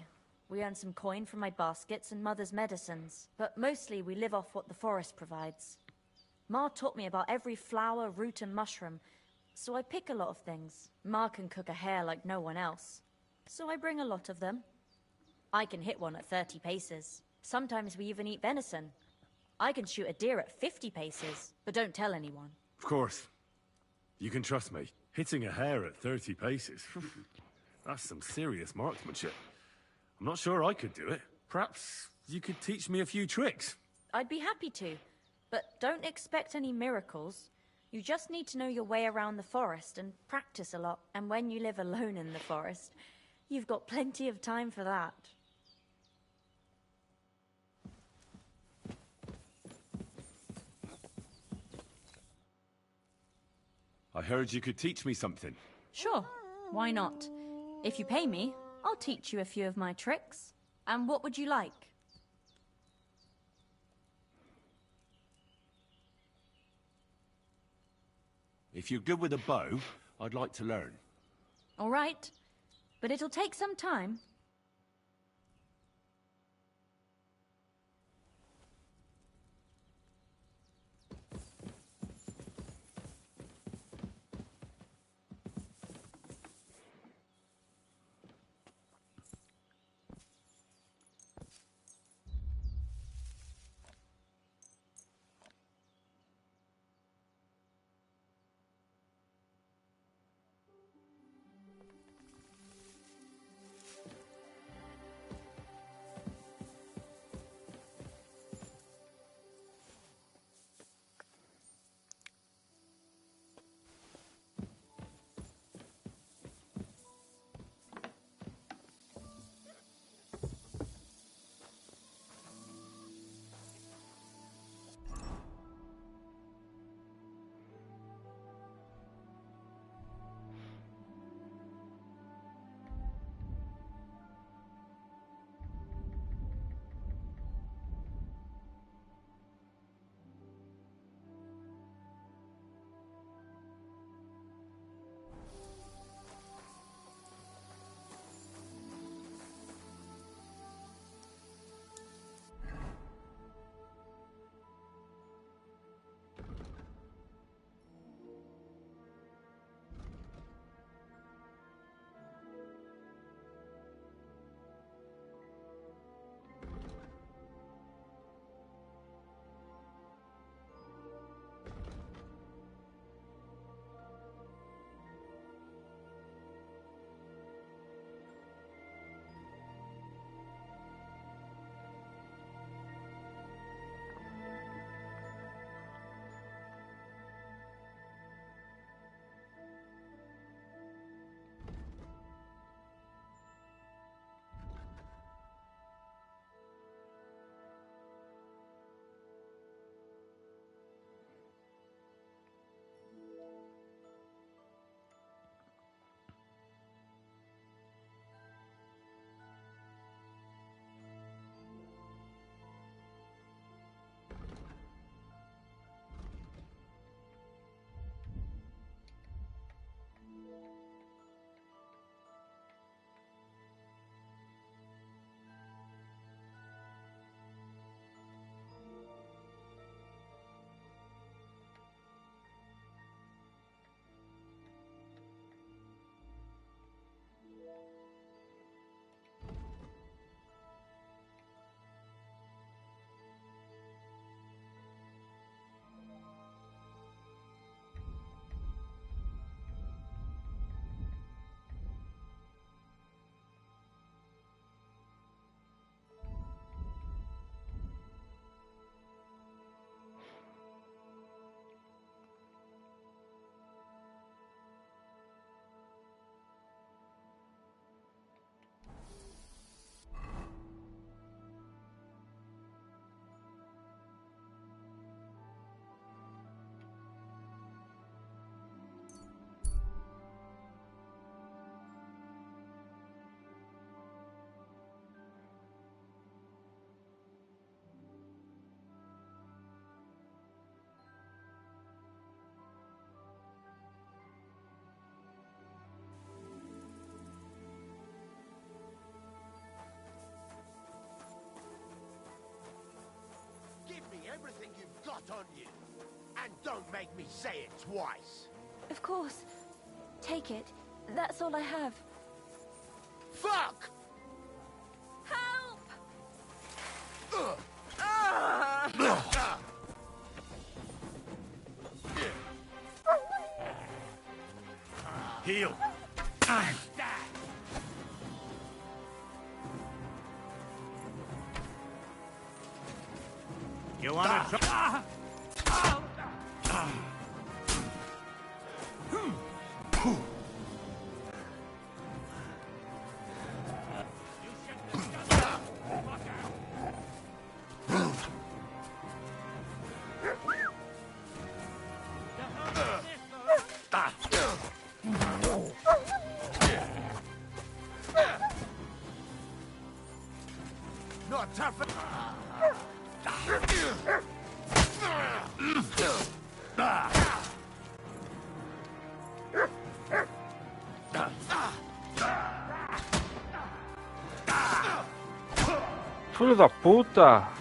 We earn some coin from my baskets and Mother's medicines, but mostly we live off what the forest provides. Ma taught me about every flower, root and mushroom, so I pick a lot of things. Ma can cook a hare like no one else, so I bring a lot of them. I can hit one at 30 paces. Sometimes we even eat venison. I can shoot a deer at 50 paces, but don't tell anyone. Of course. You can trust me. Hitting a hare at 30 paces. That's some serious marksmanship. I'm not sure I could do it. Perhaps you could teach me a few tricks. I'd be happy to, but don't expect any miracles. You just need to know your way around the forest and practice a lot. And when you live alone in the forest, you've got plenty of time for that. I heard you could teach me something. Sure, why not? If you pay me, I'll teach you a few of my tricks. And what would you like? If you're good with a bow, I'd like to learn. All right, but it'll take some time. got on you. And don't make me say it twice. Of course. Take it. That's all I have. Fuck! Help! Heal. You wanna try? Not tough. Filho da puta!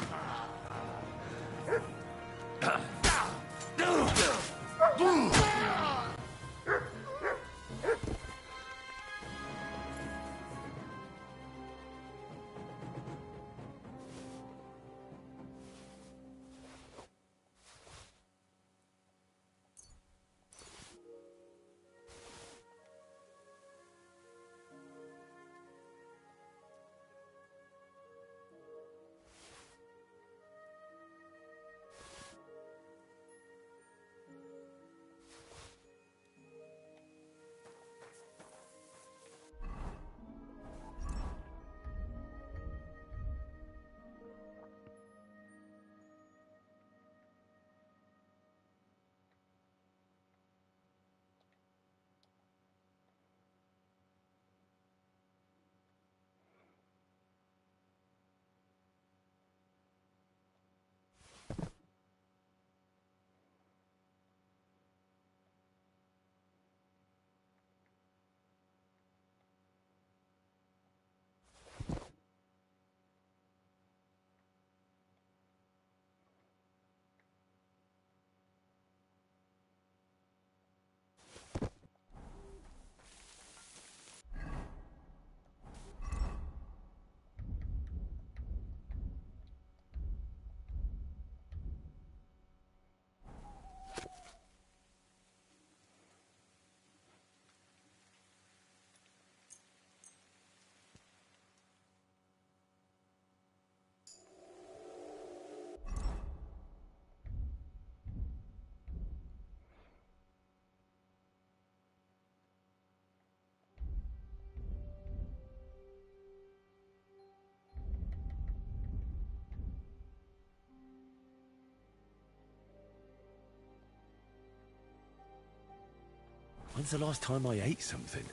When's the last time I ate something?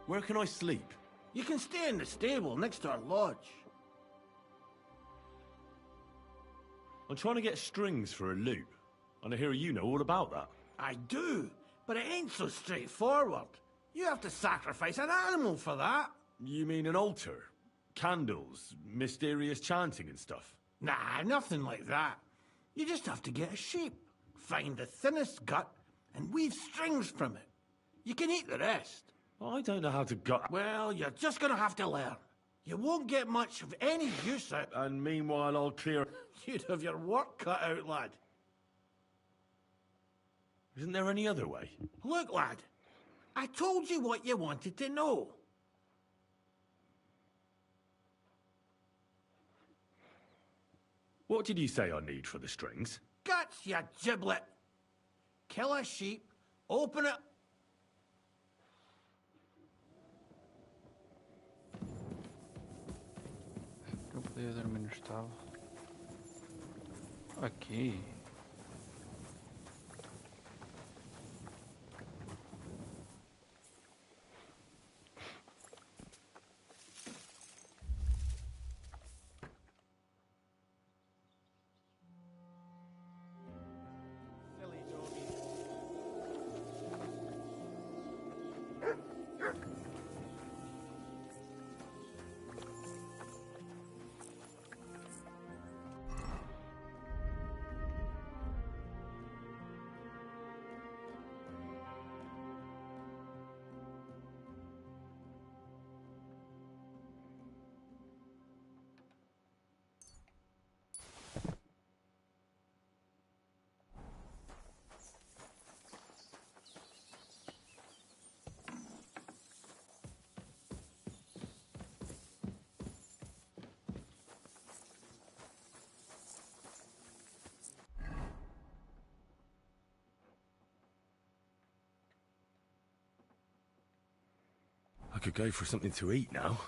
Where can I sleep? You can stay in the stable next to our lodge. I'm trying to get strings for a loop, and I hear you know all about that. I do, but it ain't so straightforward. You have to sacrifice an animal for that. You mean an altar? Candles, mysterious chanting and stuff? Nah, nothing like that. You just have to get a sheep, find the thinnest gut, and weave strings from it. You can eat the rest. I don't know how to gut. Well, you're just gonna have to learn. You won't get much of any use out. And meanwhile, I'll clear... You'd have your work cut out, lad. Isn't there any other way? Look, lad. I told you what you wanted to know. What did you say I need for the strings? Guts, you giblet. Kill a sheep, open it... Eu podia dormir no estábulo. Aqui. I could go for something to eat now.